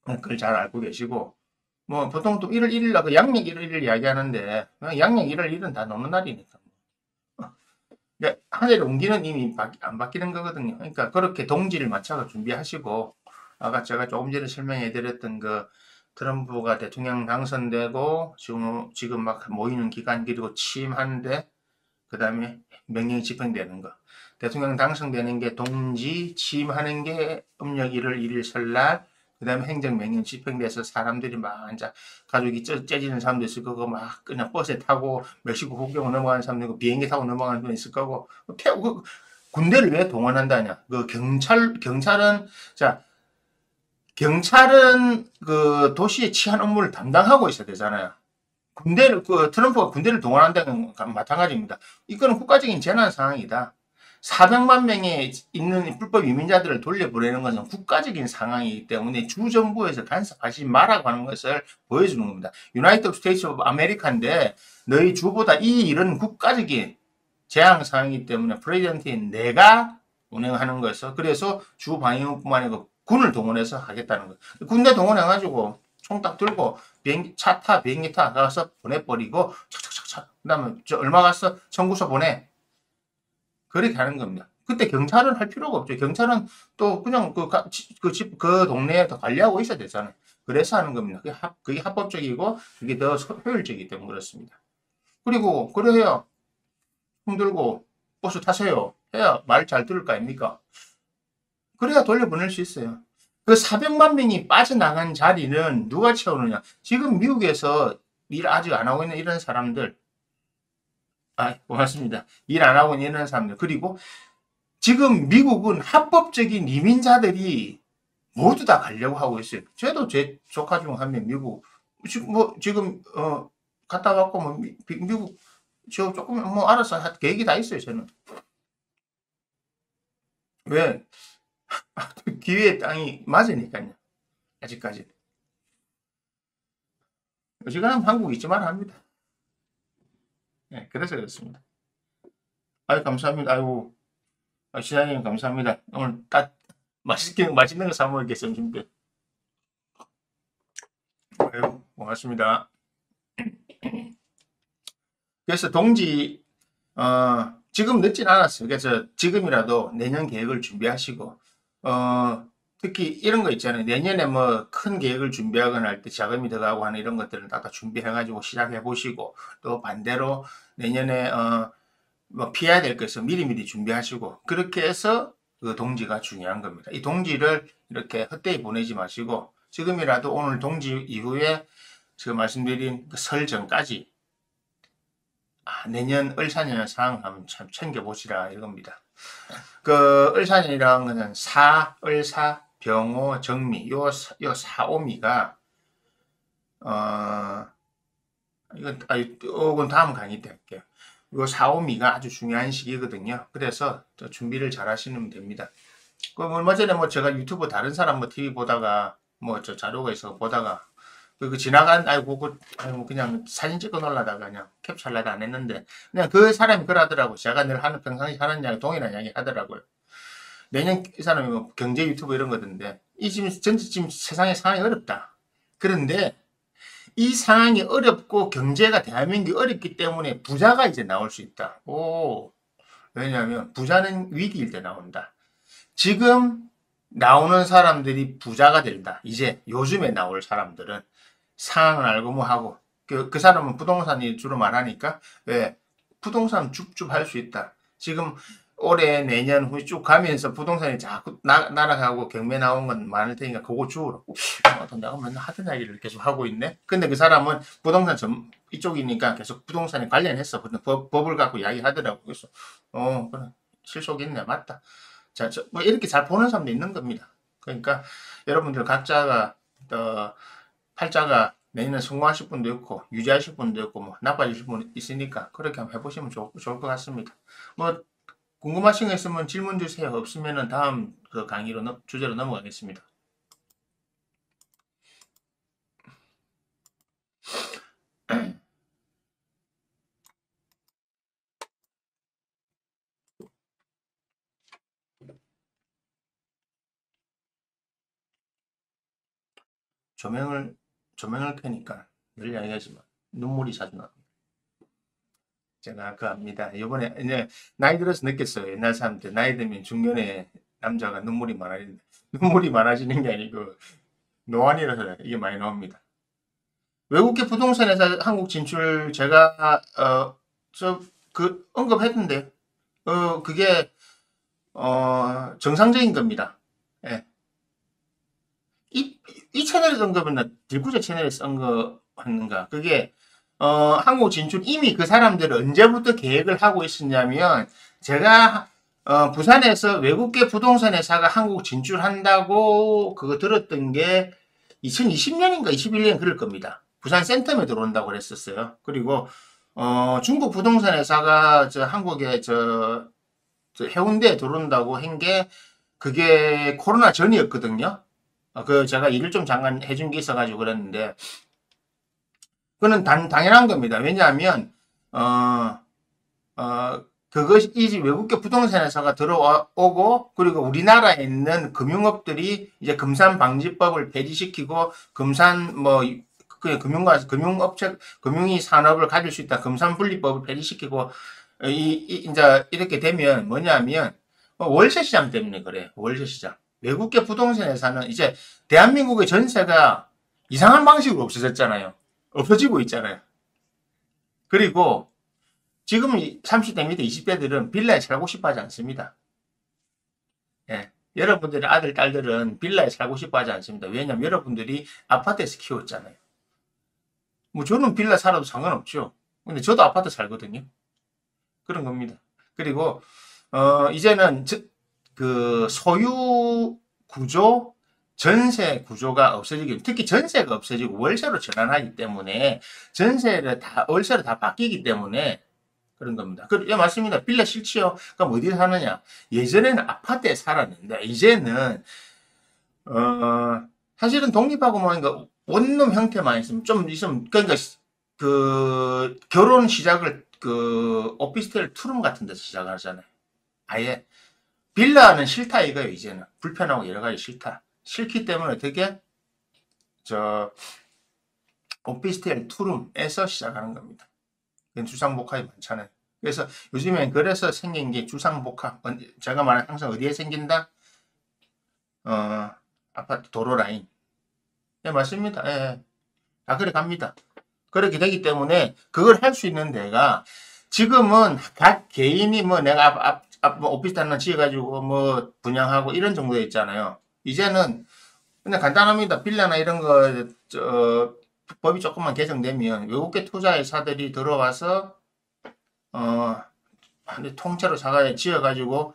그걸 잘 알고 계시고, 보통 또 1월 1일 날 양력 1월 1일 이야기하는데, 양력 1월 1일은 다 노는 날이니까. 그러니까 한 해를 옮기는 이미 안 바뀌는 거거든요. 그러니까 그렇게 동지를 맞춰서 준비하시고, 아까 제가 조금 전에 설명해 드렸던 트럼프가 대통령 당선되고, 지금 막 모이는 기간, 그리고 취임하는데, 그 다음에 명령이 집행되는 거. 대통령 당선되는 게 동지, 취임하는 게 음력 1월 1일 설날, 그 다음에 행정명령 집행돼서 사람들이 가족이 째지는 사람도 있을 거고, 그냥 버스에 타고 멕시코 국경을 넘어가는 사람도 있고, 비행기 타고 넘어가는 사람도 있을 거고, 군대를 왜 동원한다냐? 경찰은 그 도시의 치안 업무를 담당하고 있어야 되잖아요. 트럼프가 군대를 동원한다는 건 마찬가지입니다. 이거는 국가적인 재난 상황이다. 400만 명에 있는 불법 이민자들을 돌려보내는 것은 국가적인 상황이기 때문에 주정부에서 간섭하지 말라고 하는 것을 보여주는 겁니다. 유나이티드 스테이츠 오브 아메리카인데 너희 주보다 이 일은 국가적인 재앙 상황이기 때문에 프레지던트인 내가 운행하는 거였어. 그래서 주 방위군뿐만 아니고 군을 동원해서 하겠다는 거예요. 군대 동원해가지고 총 딱 들고 비행기 타 가서 보내버리고 착착착착. 그다음에 얼마 갔어? 청구서 보내. 그렇게 하는 겁니다. 그때 경찰은 할 필요가 없죠. 경찰은 또 그냥 그 동네에 더 관리하고 있어야 되잖아요. 그래서 하는 겁니다. 그게 합법적이고 그게 더 효율적이기 때문에 그렇습니다. 그리고 그래야 총 들고 버스 타세요. 해야 말 잘 들을 거 아닙니까? 그래야 돌려보낼 수 있어요. 그 400만 명이 빠져나간 자리는 누가 채우느냐? 지금 미국에서 일 아직 안 하고 있는 이런 사람들, 고맙습니다. 일 안 하고 있는 이런 사람들, 그리고 지금 미국은 합법적인 이민자들이 모두 다 가려고 하고 있어요. 저도 제 조카 중 한 명 미국, 지금, 갔다 왔고, 미국, 저 조금, 알아서 할 계획이 다 있어요, 저는. 왜? 기회의 땅이 맞으니까요. 아직까지. 어지간하면 한국 잊지 말아 합니다. 네, 그래서 그렇습니다. 아유, 감사합니다. 아이고, 시장님 감사합니다. 오늘 딱 맛있는 거 사먹겠습니다. 점심 때. 아유, 고맙습니다. 그래서 동지, 지금 늦진 않았어요. 그래서 지금이라도 내년 계획을 준비하시고, 특히 이런 거 있잖아요. 내년에 뭐 큰 계획을 준비하거나 할 때 자금이 들어가고 하는 이런 것들은 다 준비해가지고 시작해 보시고, 또 반대로 내년에, 뭐 피해야 될 것을 미리미리 준비하시고, 그렇게 해서 그 동지가 중요한 겁니다. 이 동지를 이렇게 헛되이 보내지 마시고, 지금이라도 오늘 동지 이후에 제가 말씀드린 그 설 전까지 내년 을사년 상황 한번 참 챙겨보시라 이겁니다. 그 을사년이라는 것은 사, 을사, 병호, 정미 요 사오미가 이건 다음 강의 때 할게요. 요 사오미가 아주 중요한 시기거든요. 그래서 준비를 잘 하시면 됩니다. 그 얼마 전에 제가 유튜브 다른 사람 TV 보다가 저 자료가 있어 보다가 지나간 그냥 사진 찍어 놓으려다가 그냥 캡처하려다 안 했는데 그냥 그 사람이 그러더라고. 제가 늘 평상시 하는 이야기 동일한 이야기 하더라고요. 내년 이 사람이 경제 유튜브 이런 거던데 지금 세상의 상황이 어렵다. 그런데 이 상황이 어렵고 경제가 대한민국이 어렵기 때문에 부자가 이제 나올 수 있다. 왜냐하면 부자는 위기일 때 나온다. 지금 나오는 사람들이 부자가 된다. 이제 요즘에 나올 사람들은 상황을 알고 하고 그 사람은 부동산이 주로 말하니까 왜 부동산 줍줍 할 수 있다. 지금 올해 내년 후에 쭉 가면서 부동산이 자꾸 날아가고 경매 나온 건 많을 테니까 그거 주우라고. 내가 맨날 하던 이야기를 계속 하고 있네. 근데 그 사람은 부동산 이쪽이니까 계속 부동산에 관련해서 법을 갖고 이야기하더라고. 그래서 그래 실속 있네. 맞다. 자, 이렇게 잘 보는 사람도 있는 겁니다. 그러니까 여러분들 각자가 팔자가 내년에 성공하실 분도 있고 유지하실 분도 있고 나빠지실 분 있으니까 그렇게 한번 해보시면 좋을 것 같습니다. 궁금하신 거 있으면 질문 주세요. 없으면은 다음 그 강의로 주제로 넘어가겠습니다. 조명을 켜니까 늘 이야기하지만 눈물이 자주 납니다. 제가 압니다. 이번에 이제 나이 들어서 느꼈어요. 옛날 사람들 나이 들면 중년에 남자가 눈물이 많아지는 게 아니고 노안이라서 이게 많이 나옵니다. 외국계 부동산에서 한국 진출 제가 언급했는데 그게 정상적인 겁니다. 예. 이 채널에서 언급했나 딜구제 채널에서 언급했는가 그게 한국 진출 이미 그 사람들은 언제부터 계획을 하고 있었냐면 제가 부산에서 외국계 부동산 회사가 한국 진출한다고 그거 들었던 게 2020년인가 21년 그럴 겁니다. 부산 센텀에 들어온다고 그랬었어요. 그리고 중국 부동산 회사가 한국에 해운대에 들어온다고 한 게 그게 코로나 전이었거든요. 제가 일을 좀 잠깐 해준 게 있어가지고 그랬는데 그거는 당연한 겁니다. 왜냐하면 그것이 외국계 부동산 회사가 들어오고 그리고 우리나라에 있는 금융업들이 이제 금산방지법을 폐지시키고 금융이 산업을 가질 수 있다. 금산분리법을 폐지시키고 이제 이렇게 되면 뭐냐면 월세 시장 때문에 그래. 월세 시장. 외국계 부동산 회사는 이제 대한민국의 전세가 이상한 방식으로 없어졌잖아요. 없어지고 있잖아요. 그리고 지금 30대 밑에 20대들은 빌라에 살고 싶어 하지 않습니다. 예. 여러분들의 아들, 딸들은 빌라에 살고 싶어 하지 않습니다. 왜냐면 여러분들이 아파트에서 키웠잖아요. 뭐 저는 빌라 살아도 상관없죠. 근데 저도 아파트 살거든요. 그런 겁니다. 그리고 이제는 그 소유 구조, 전세 구조가 없어지기, 특히 전세가 없어지고 월세로 전환하기 때문에 월세로 다 바뀌기 때문에 그런 겁니다. 예, 맞습니다. 빌라 싫지요? 그럼 어디 사느냐? 예전에는 아파트에 살았는데, 이제는, 사실은 독립하고 뭐니까 원룸 형태만 있으면, 그러니까, 결혼 시작을, 오피스텔 투룸 같은 데서 시작하잖아요. 아예. 빌라는 싫다 이거예요, 이제는. 불편하고 여러 가지 싫다. 싫기 때문에 어떻게, 오피스텔 투룸에서 시작하는 겁니다. 주상복합이 많잖아요. 그래서 요즘엔 그래서 생긴 게 주상복합. 제가 말한 항상 어디에 생긴다? 아파트 도로 라인. 예, 맞습니다. 예. 다 그래 갑니다. 그렇게 되기 때문에 그걸 할 수 있는 데가 지금은 각 개인이 뭐 내가 뭐 오피스 하나 지어가지고 뭐 분양하고 이런 정도에 있잖아요. 이제는 그냥 간단합니다. 빌라나 이런 거, 법이 조금만 개정되면 외국계 투자회사들이 들어와서 통째로 사가 지어가지고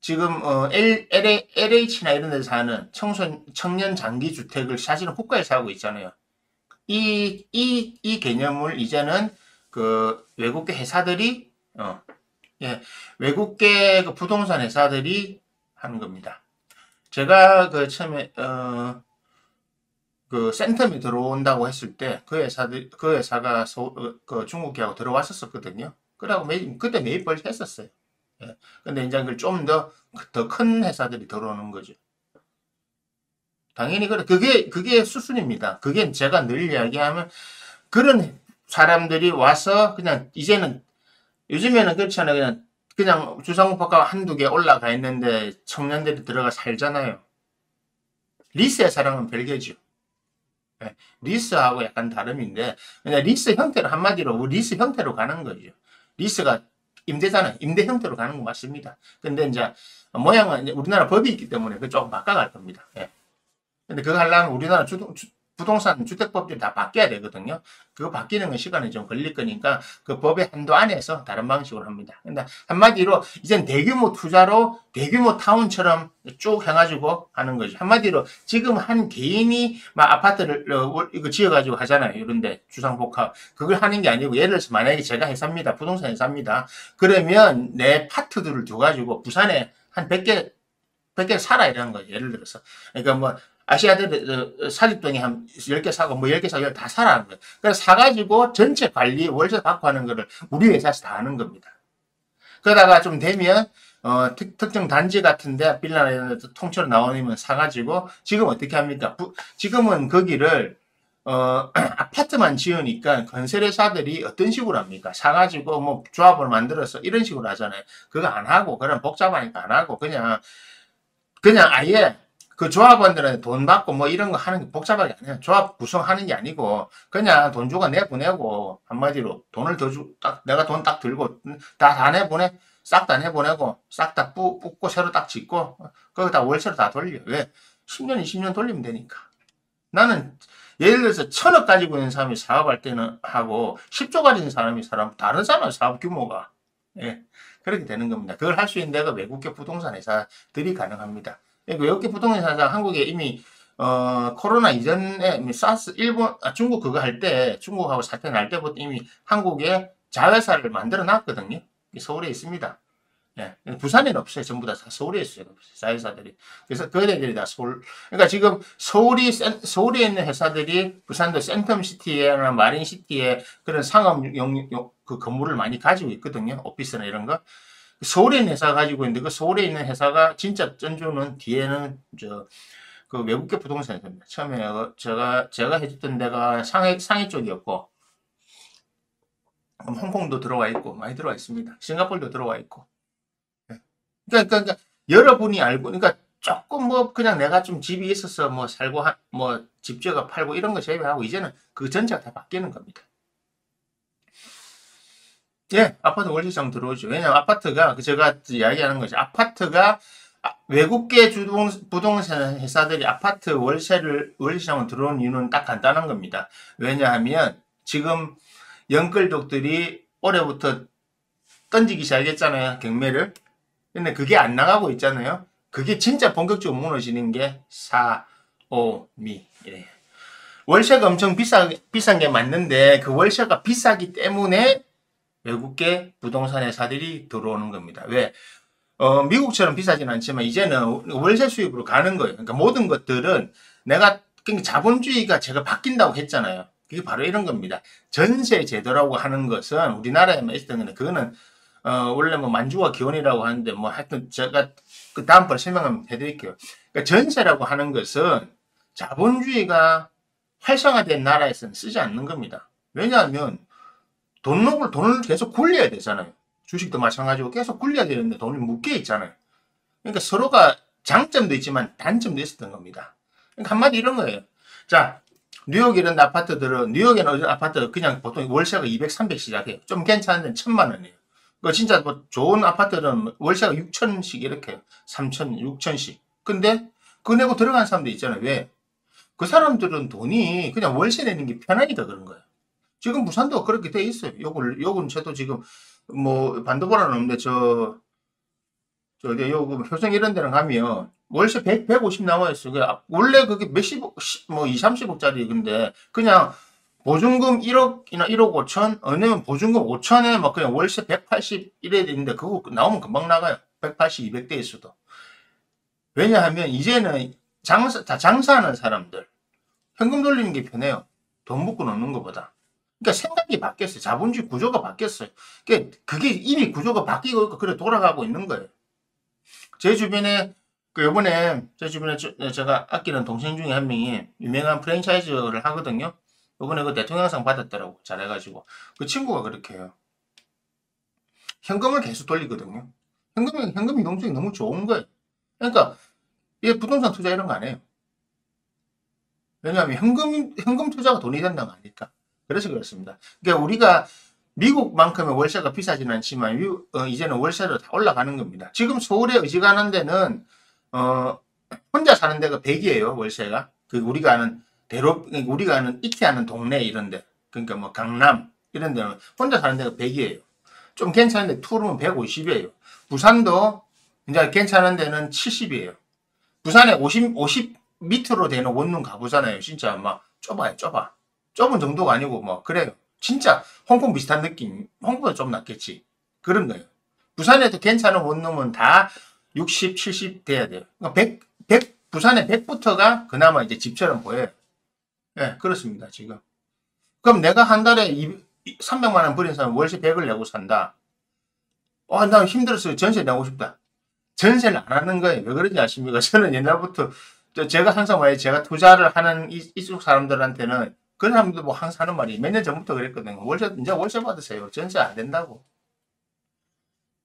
지금 LH나 이런 데서 사는 청년 장기 주택을 사실은 국가에서 하고 있잖아요. 이 개념을 이제는 그 외국계 회사들이 예, 외국계 그 부동산 회사들이 하는 겁니다. 제가 그 처음에 그 센텀이 들어온다고 했을 때 그 회사가 그 중국계하고 들어왔었거든요. 그러고 그때 매입을 했었어요. 예. 근데 이제 그걸 좀 더 큰 회사들이 들어오는 거죠. 당연히 그게 수순입니다. 그게 제가 늘 이야기하면 그런 사람들이 와서 그냥 이제는 요즘에는 그렇잖아요. 그냥 주상복합 한두 개 올라가 있는데 청년들이 들어가 살잖아요. 리스의 사람은 별개죠. 네. 리스하고 약간 다름인데 그냥 리스 형태로 한마디로 리스 형태로 가는 거죠. 리스가 임대잖아요. 임대 형태로 가는 거 맞습니다. 근데 이제 모양은 이제 우리나라 법이 있기 때문에 그 조금 바꿔갈 겁니다. 예. 근데 그거 하려면 우리나라 부동산 주택법들이 다 바뀌어야 되거든요. 그거 바뀌는 건 시간이 좀 걸릴 거니까 그 법의 한도 안에서 다른 방식으로 합니다. 근데 한마디로 이젠 대규모 투자로 대규모 타운처럼 쭉 해가지고 하는 거죠. 한마디로 지금 한 개인이 막 아파트를 이거 지어가지고 하잖아요. 이런데 주상복합 그걸 하는 게 아니고 예를 들어서 만약에 제가 회사입니다. 부동산 회사입니다. 그러면 내 파트들을 둬가지고 부산에 한 100개 사라 이라는 거예요. 예를 들어서. 그러니까 뭐 아시아들 사립동에 한 10개 사고 뭐 10개 사고 다 사라는 거예요. 그래서 사가지고 전체 관리 월세 받고 하는 거를 우리 회사에서 다 하는 겁니다. 그러다가 좀 되면 특정 단지 같은데 빌라나 이런 데 통째로 나오면 사가지고 지금 어떻게 합니까? 지금은 거기를 아파트만 지으니까 건설회사들이 어떤 식으로 합니까? 사가지고 뭐 조합을 만들어서 이런 식으로 하잖아요. 그거 안 하고 그럼 복잡하니까 안 하고 그냥 아예 그 조합원들은 돈 받고 뭐 이런 거 하는 게 복잡하게 아니에요. 조합 구성하는 게 아니고 그냥 돈 주고 내보내고 한마디로 돈을 더 주고 내가 돈 딱 들고 다 내보내 싹 다 내보내고 싹 다 뽑고 새로 딱 짓고 거기다 월세로 다 돌려. 왜? 10년 20년 돌리면 되니까. 나는 예를 들어서 1,000억 가지고 있는 사람이 사업할 때는 하고 10조 가지고 있는 사람이 다르잖아요. 사업 규모가. 예. 그렇게 되는 겁니다. 그걸 할 수 있는 데가 외국계 부동산 회사들이 가능합니다. 외국계 부동산 회사 한국에 이미 코로나 이전에 사스 중국 그거 할 때 중국하고 사태 날 때부터 이미 한국에 자회사를 만들어 놨거든요. 서울에 있습니다. 예. 부산에는 없어요. 전부 다 서울에 있어요. 자회사들이. 그래서 그 애들이 다 그러니까 지금 서울에 있는 회사들이 부산도 센텀시티나 마린시티에 그런 상업용 그 건물을 많이 가지고 있거든요. 오피스나 이런 거. 서울에 있는 회사가 가지고 있는데 그 서울에 있는 회사가 진짜 전주는 뒤에는 그 외국계 부동산 회사입니다. 처음에 제가 해줬던 데가 상해 쪽이었고 홍콩도 들어와 있고 많이 들어와 있습니다. 싱가포르도 들어와 있고. 그러니까 여러분이 알고 그러니까 조금 뭐 그냥 내가 좀 집이 있어서 뭐 살고 뭐 집 지어가 팔고 이런 거 제외하고 이제는 그 전체가 다 바뀌는 겁니다. 예, 아파트 월세시장 들어오죠. 왜냐면 아파트가, 제가 이야기하는 거죠. 아파트가, 외국계 부동산 회사들이 아파트 월세시장으로 들어온 이유는 딱 간단한 겁니다. 왜냐하면, 지금 영끌족들이 올해부터 던지기 시작했잖아요. 경매를. 근데 그게 안 나가고 있잖아요. 그게 진짜 본격적으로 무너지는 게 4, 5, 미. 이래요. 월세가 엄청 비싼 게 맞는데, 그 월세가 비싸기 때문에 외국계 부동산 회사들이 들어오는 겁니다. 왜? 미국처럼 비싸진 않지만 이제는 월세 수입으로 가는 거예요. 그러니까 모든 것들은 내가 그러니까 자본주의가 제가 바뀐다고 했잖아요. 그게 바로 이런 겁니다. 전세 제도라고 하는 것은 우리나라에만 있었던 건데 그거는 원래 뭐 만주와 기원이라고 하는데 뭐 하여튼 제가 그 다음번에 설명을 해드릴게요. 그러니까 전세라고 하는 것은 자본주의가 활성화된 나라에서는 쓰지 않는 겁니다. 왜냐하면 돈을 계속 굴려야 되잖아요. 주식도 마찬가지고 계속 굴려야 되는데 돈이 묶여 있잖아요. 그러니까 서로가 장점도 있지만 단점도 있었던 겁니다. 그러니까 한마디 이런 거예요. 자, 뉴욕 이런 아파트들은, 뉴욕에는 아파트 그냥 보통 월세가 200, 300 시작해요. 좀 괜찮은 데는 1000만 원이에요. 그 진짜 뭐 좋은 아파트는 월세가 6천씩 이렇게 3천, 6천씩. 근데 그거 내고 들어간 사람도 있잖아요. 왜? 그 사람들은 돈이 그냥 월세 내는 게 편하니까 그런 거예요. 지금 부산도 그렇게 돼 있어요. 요건 저도 지금 뭐 반도보라는 없는데 요거 효성 이런 데는 가면 월세 100, 150 나와 있어요. 원래 그게 몇십억, 뭐 2, 30억짜리 근데 그냥 보증금 1억이나 1억 5천, 아니면 보증금 5천에 막 그냥 월세 180 이래야 되는데 그거 나오면 금방 나가요. 180, 200대 있어도. 왜냐하면 이제는 장사하는 사람들 현금 돌리는 게 편해요. 돈 묶어 놓는 것보다. 그러니까 생각이 바뀌었어요. 자본주의 구조가 바뀌었어요. 그게 이미 구조가 바뀌고 있고 그래 돌아가고 있는 거예요. 제 주변에 요번에 제 주변에 제가 아끼는 동생 중에 한 명이 유명한 프랜차이즈를 하거든요. 요번에 그 대통령상 받았더라고. 잘해가지고. 그 친구가 그렇게 해요. 현금을 계속 돌리거든요. 현금 이동성이 너무 좋은 거예요. 그러니까 이게 부동산 투자 이런 거 안 해요. 왜냐하면 현금 투자가 돈이 된다는 거 아닐까. 그래서 그렇습니다. 그러니까 우리가 미국만큼의 월세가 비싸지는 않지만 이제는 월세로 다 올라가는 겁니다. 지금 서울에 의지가는 데는 혼자 사는 데가 100이에요. 월세가. 그 우리가 아는 이케아는 동네 이런데 그러니까 뭐 강남 이런 데는 혼자 사는 데가 100이에요. 좀 괜찮은데 투룸은 150이에요. 부산도 이제 괜찮은 데는 70이에요. 부산에 50 밑으로 되는 원룸 가보잖아요. 진짜 막 좁아요. 좁은 정도가 아니고 뭐 그래요. 진짜 홍콩 비슷한 느낌. 홍콩보다 좀 낫겠지. 그런 거예요. 부산에도 괜찮은 원룸은 다 60, 70 돼야 돼요. 그러니까 부산의 100부터가 그나마 이제 집처럼 보여요. 예, 그렇습니다. 지금. 그럼 내가 한 달에 300만 원 버린 사람 월세 100을 내고 산다. 나 힘들었어요. 전세 내고 싶다. 전세를 안 하는 거예요. 왜 그런지 아십니까? 저는 옛날부터 제가 항상 말해 제가 투자를 하는 이쪽 사람들한테는 그 사람도 뭐 항상 하는 말이 몇 년 전부터 그랬거든요. 이제 월세 받으세요. 전세 안 된다고.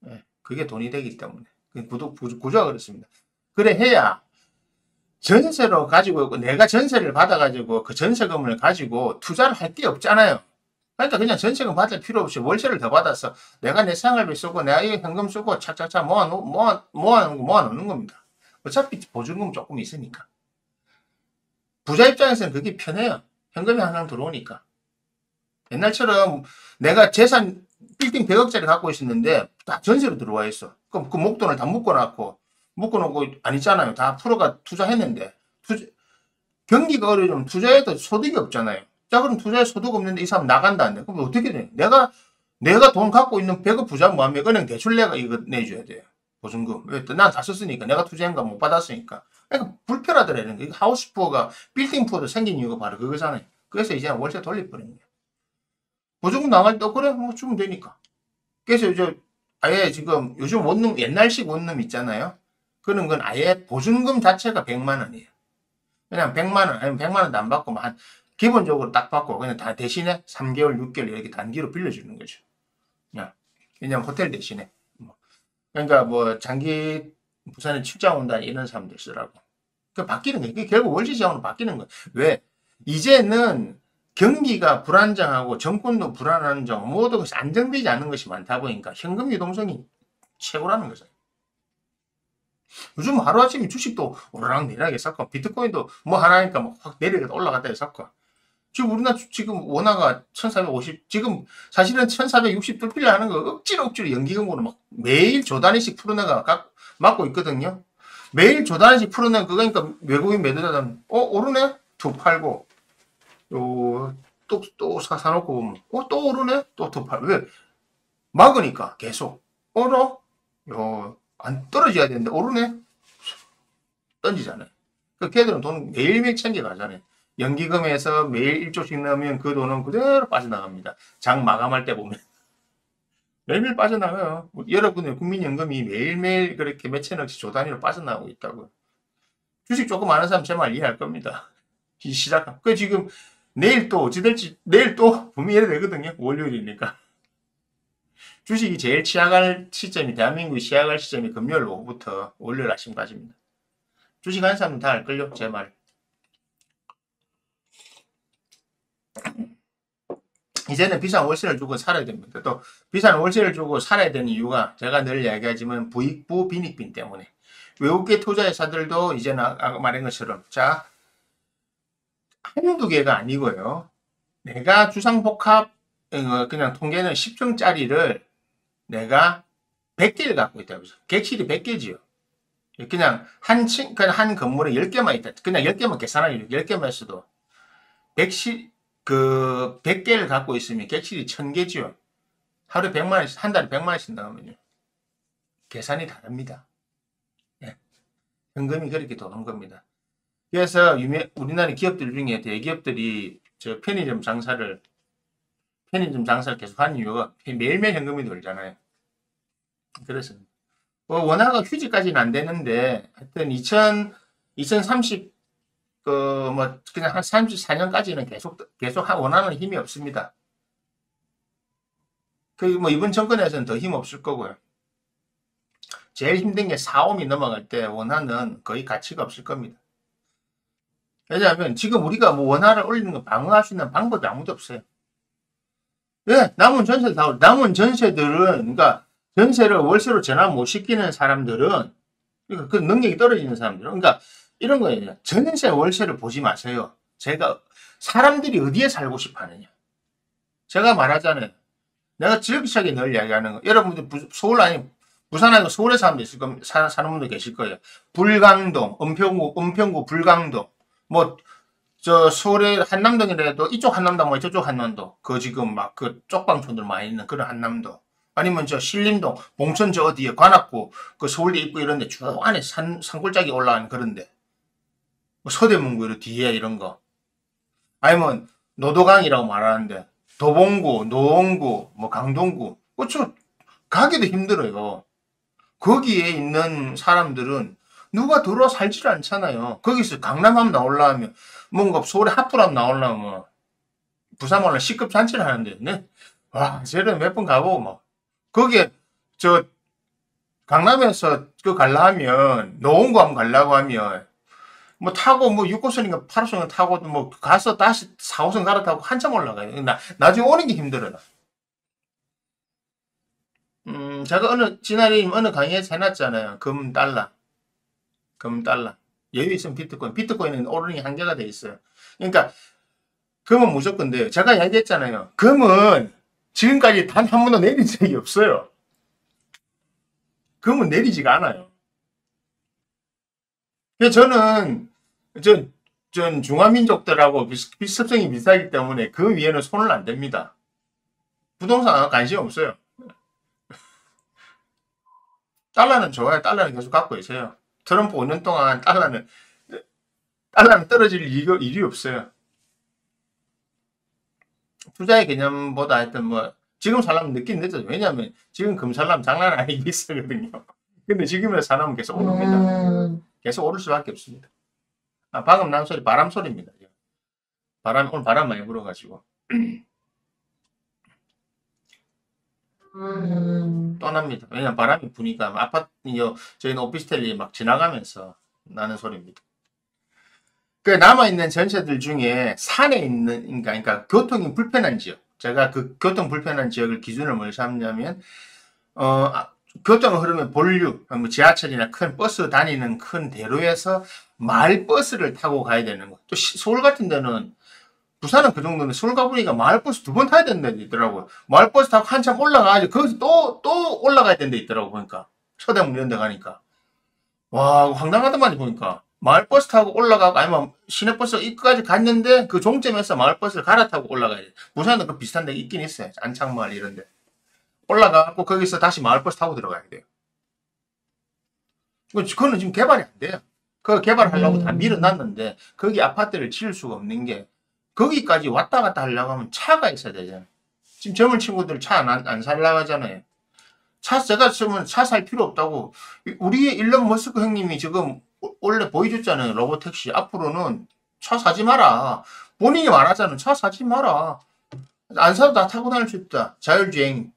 예, 그게 돈이 되기 때문에. 구조가 그렇습니다. 그래 해야 전세로 가지고 내가 전세를 받아가지고 그 전세금을 가지고 투자를 할 게 없잖아요. 그러니까 그냥 전세금 받을 필요 없이 월세를 더 받아서 내가 내 생활비 쓰고 내가 이 현금 쓰고 착착착 모아놓는 겁니다. 어차피 보증금 조금 있으니까. 부자 입장에서는 그게 편해요. 현금이 항상 들어오니까. 옛날처럼 내가 재산 빌딩 100억짜리 갖고 있었는데 다 전세로 들어와 있어. 그럼 그 목돈을 다 묶어놓고 아니잖아요. 다 프로가 투자했는데 경기가 어려우면 투자해도 소득이 없잖아요. 자 그럼 투자에 소득 없는데 이 사람 나간다는데 그럼 어떻게 돼? 내가 돈 갖고 있는 100억 부자 뭐하면 은행 대출 내가 이거 내줘야 돼요. 보증금. 왜? 난 다 썼으니까. 내가 투자한 거 못 받았으니까. 그러니까 불편하더라는 거예요. 하우스 푸어가 빌딩 푸어도 생긴 이유가 바로 그거잖아요. 그래서 이제 월세 돌려버리는 거예요. 보증금 나갈 때 그래 뭐 주면 되니까. 그래서 이제 아예 지금 요즘 원룸 옛날식 원룸 있잖아요. 그런 건 아예 보증금 자체가 100만 원이에요. 그냥 100만 원 아니면 100만 원도 안 받고 한 기본적으로 딱 받고 그냥 다 대신에 3개월, 6개월 이렇게 단기로 빌려주는 거죠. 그냥 호텔 대신에. 그러니까 뭐 장기 부산에 출장 온다 이런 사람들 쓰라고. 그 바뀌는 거예요. 그게 결국 월세 시장으로 바뀌는 거예요. 왜? 이제는 경기가 불안정하고 정권도 불안정, 모든 것이 안정되지 않는 것이 많다 보니까 현금 유동성이 최고라는 거죠. 요즘 하루아침에 주식도 오르락내리락 샀고 비트코인도 뭐 하나니까 뭐 확 내려갔다 올라갔다 샀고 지금 우리나라 지금 원화가 1450 지금 사실은 1460 뚫리려 하는 거 억지로 연기금으로 막 매일 조단위씩 풀어내가 막고 있거든요. 매일 조단위씩 풀어내 그거니까 외국인 매도자들은 오르네? 툭 팔고 또 사놓고 보면 또 오르네? 또 팔고 왜? 막으니까 계속 오르? 안 떨어져야 되는데 오르네? 던지잖아요. 그 걔들은 돈 매일매일 챙겨가잖아요. 연기금에서 매일 1조씩 넣으면 그 돈은 그대로 빠져나갑니다. 장 마감할 때 보면. 매일매일 빠져나가요. 여러분의 국민연금이 매일매일 그렇게 몇천억씩 조 단위로 빠져나가고 있다고요. 주식 조금 아는 사람 제 말 이해할 겁니다. 시작. 그 지금 내일 또 어찌 될지 내일 또 분명히 되거든요. 월요일이니까. 주식이 제일 취약할 시점이 대한민국이 취약할 시점이 금요일 오후부터 월요일 아침까지입니다. 주식 하는 사람은 다 알걸요? 제 말. 이제는 비싼 월세를 주고 살아야 됩니다. 또 비싼 월세를 주고 살아야 되는 이유가 제가 늘 이야기하지만 부익부 빈익빈 때문에 외국계 투자회사들도 이제는 아까 말한 것처럼 자 한두 개가 아니고요. 내가 주상복합 그냥 통계는 10종짜리를 내가 100개를 갖고 있다고 해서 객실이 100개지요. 그냥 그냥 한 건물에 10개만 있다. 그냥 10개만 계산하기 10개만 했어도 100개를 갖고 있으면 객실이 1000개지요. 하루에 100만원씩, 한 달에 100만원씩 나오면요. 계산이 다릅니다. 예. 현금이 그렇게 도는 겁니다. 그래서 우리나라 기업들 중에 대기업들이 저 편의점 장사를 계속 하는 이유가 매일매일 현금이 돌잖아요. 그래서 원화가 휴지까지는 안 되는데 하여튼 2030 그냥 한 34년까지는 계속 원하는 힘이 없습니다. 이번 정권에서는 더 힘 없을 거고요. 제일 힘든 게 4옴이 넘어갈 때 원화는 거의 가치가 없을 겁니다. 왜냐하면 지금 우리가 원화를 올리는 거 방어할 수 있는 방법이 아무도 없어요. 왜? 남은 전세들은 그러니까 전세를 월세로 전환 못 시키는 사람들은 그 능력이 떨어지는 사람들은 그러니까 이런 거예요. 전세 월세를 보지 마세요. 사람들이 어디에 살고 싶어 하느냐. 제가 말하잖아요. 내가 지역시하게 늘 이야기하는 거. 여러분들 서울 아니 부산 아니고 서울에 사는 분 있을 겁니다. 사는 분도 계실 거예요. 불광동, 은평구 불광동. 서울의 한남동이라도 이쪽 한남동, 저쪽 한남동. 지금 쪽방촌들 많이 있는 그런 한남동. 아니면 신림동, 봉천 어디에 관악구, 서울대 입구 이런데 쭉 안에 산골짜기 올라가는 그런데. 서대문구 뒤에 이런 거. 아니면 노도강이라고 말하는데 도봉구, 노원구, 강동구. 가기도 힘들어요. 거기에 있는 사람들은 누가 들어와 살지를 않잖아요. 거기서 강남하면 나오려면 뭔가 서울에 하프람 나오려면 부산 올라 C급 잔치를 하는데 와 쟤는 몇 번 가보고 거기에 강남에서 갈라 하면 노원구 한번 가려고 하면 타고 6호선인가 8호선 타고도 가서 다시 4호선 갈아타고 한참 올라가요. 나중에 오는 게 힘들어요. 제가 지난해 어느 강의에서 해놨잖아요. 금 달러. 여유 있으면 비트코인은 오르는 게 한계가 돼 있어요. 그러니까 금은 무조건 돼요. 제가 얘기했잖아요. 금은 지금까지 단 한 번도 내린 적이 없어요. 금은 내리지가 않아요. 저는 전 중화민족들하고 비습성이 비슷하기 때문에 그 위에는 손을 안 댑니다. 부동산 관심 없어요. 달러는 좋아요. 달러는 계속 갖고 있어요. 트럼프 5년 동안 달러는 떨어질 일이 없어요. 투자의 개념보다 하여튼 지금 살려면 늦긴 늦죠. 왜냐하면 지금 금 살려면 장난 아니게 비싸거든요. 근데 지금이라 사놓으면 계속 오릅니다. 계속 오를 수밖에 없습니다. 방금 난 소리 바람 소리입니다. 오늘 바람 많이 불어가지고 떠납니다. 왜냐면 바람이 부니까 저희는 오피스텔이 막 지나가면서 나는 소리입니다. 그 남아있는 전세들 중에 산에 있는, 그러니까 교통이 불편한 지역. 제가 그 교통 불편한 지역을 기준을 뭘 삼냐면, 교통 흐르면 본류, 뭐 지하철이나 큰 버스 다니는 큰 대로에서 마을버스를 타고 가야 되는 거. 또 서울 같은 데는, 부산은 그 정도는 서울 가보니까 마을버스 2번 타야 되는 데 있더라고요. 마을버스 타고 한참 올라가야지. 거기서 또 올라가야 되는 데 있더라고, 보니까. 서대문 이런 데 가니까. 와, 황당하더만, 보니까. 마을버스 타고 올라가고, 아니면 시내버스 입구까지 갔는데, 그 종점에서 마을버스를 갈아타고 올라가야 돼. 부산은 그 비슷한 데 있긴 있어요. 안창마을 이런 데. 올라가고, 거기서 다시 마을버스 타고 들어가야 돼요. 그거는 지금 개발이 안 돼요. 그거 개발하려고 다 밀어놨는데, 거기 아파트를 지을 수가 없는 게, 거기까지 왔다 갔다 하려고 하면 차가 있어야 되잖아요. 지금 젊은 친구들 차 안 살려고 하잖아요. 제가 쓰면 차 살 필요 없다고. 우리 일론 머스크 형님이 지금 원래 보여줬잖아요. 로보택시. 앞으로는 차 사지 마라. 본인이 말하잖아요. 차 사지 마라. 안 사도 다 타고 다닐 수 있다. 자율주행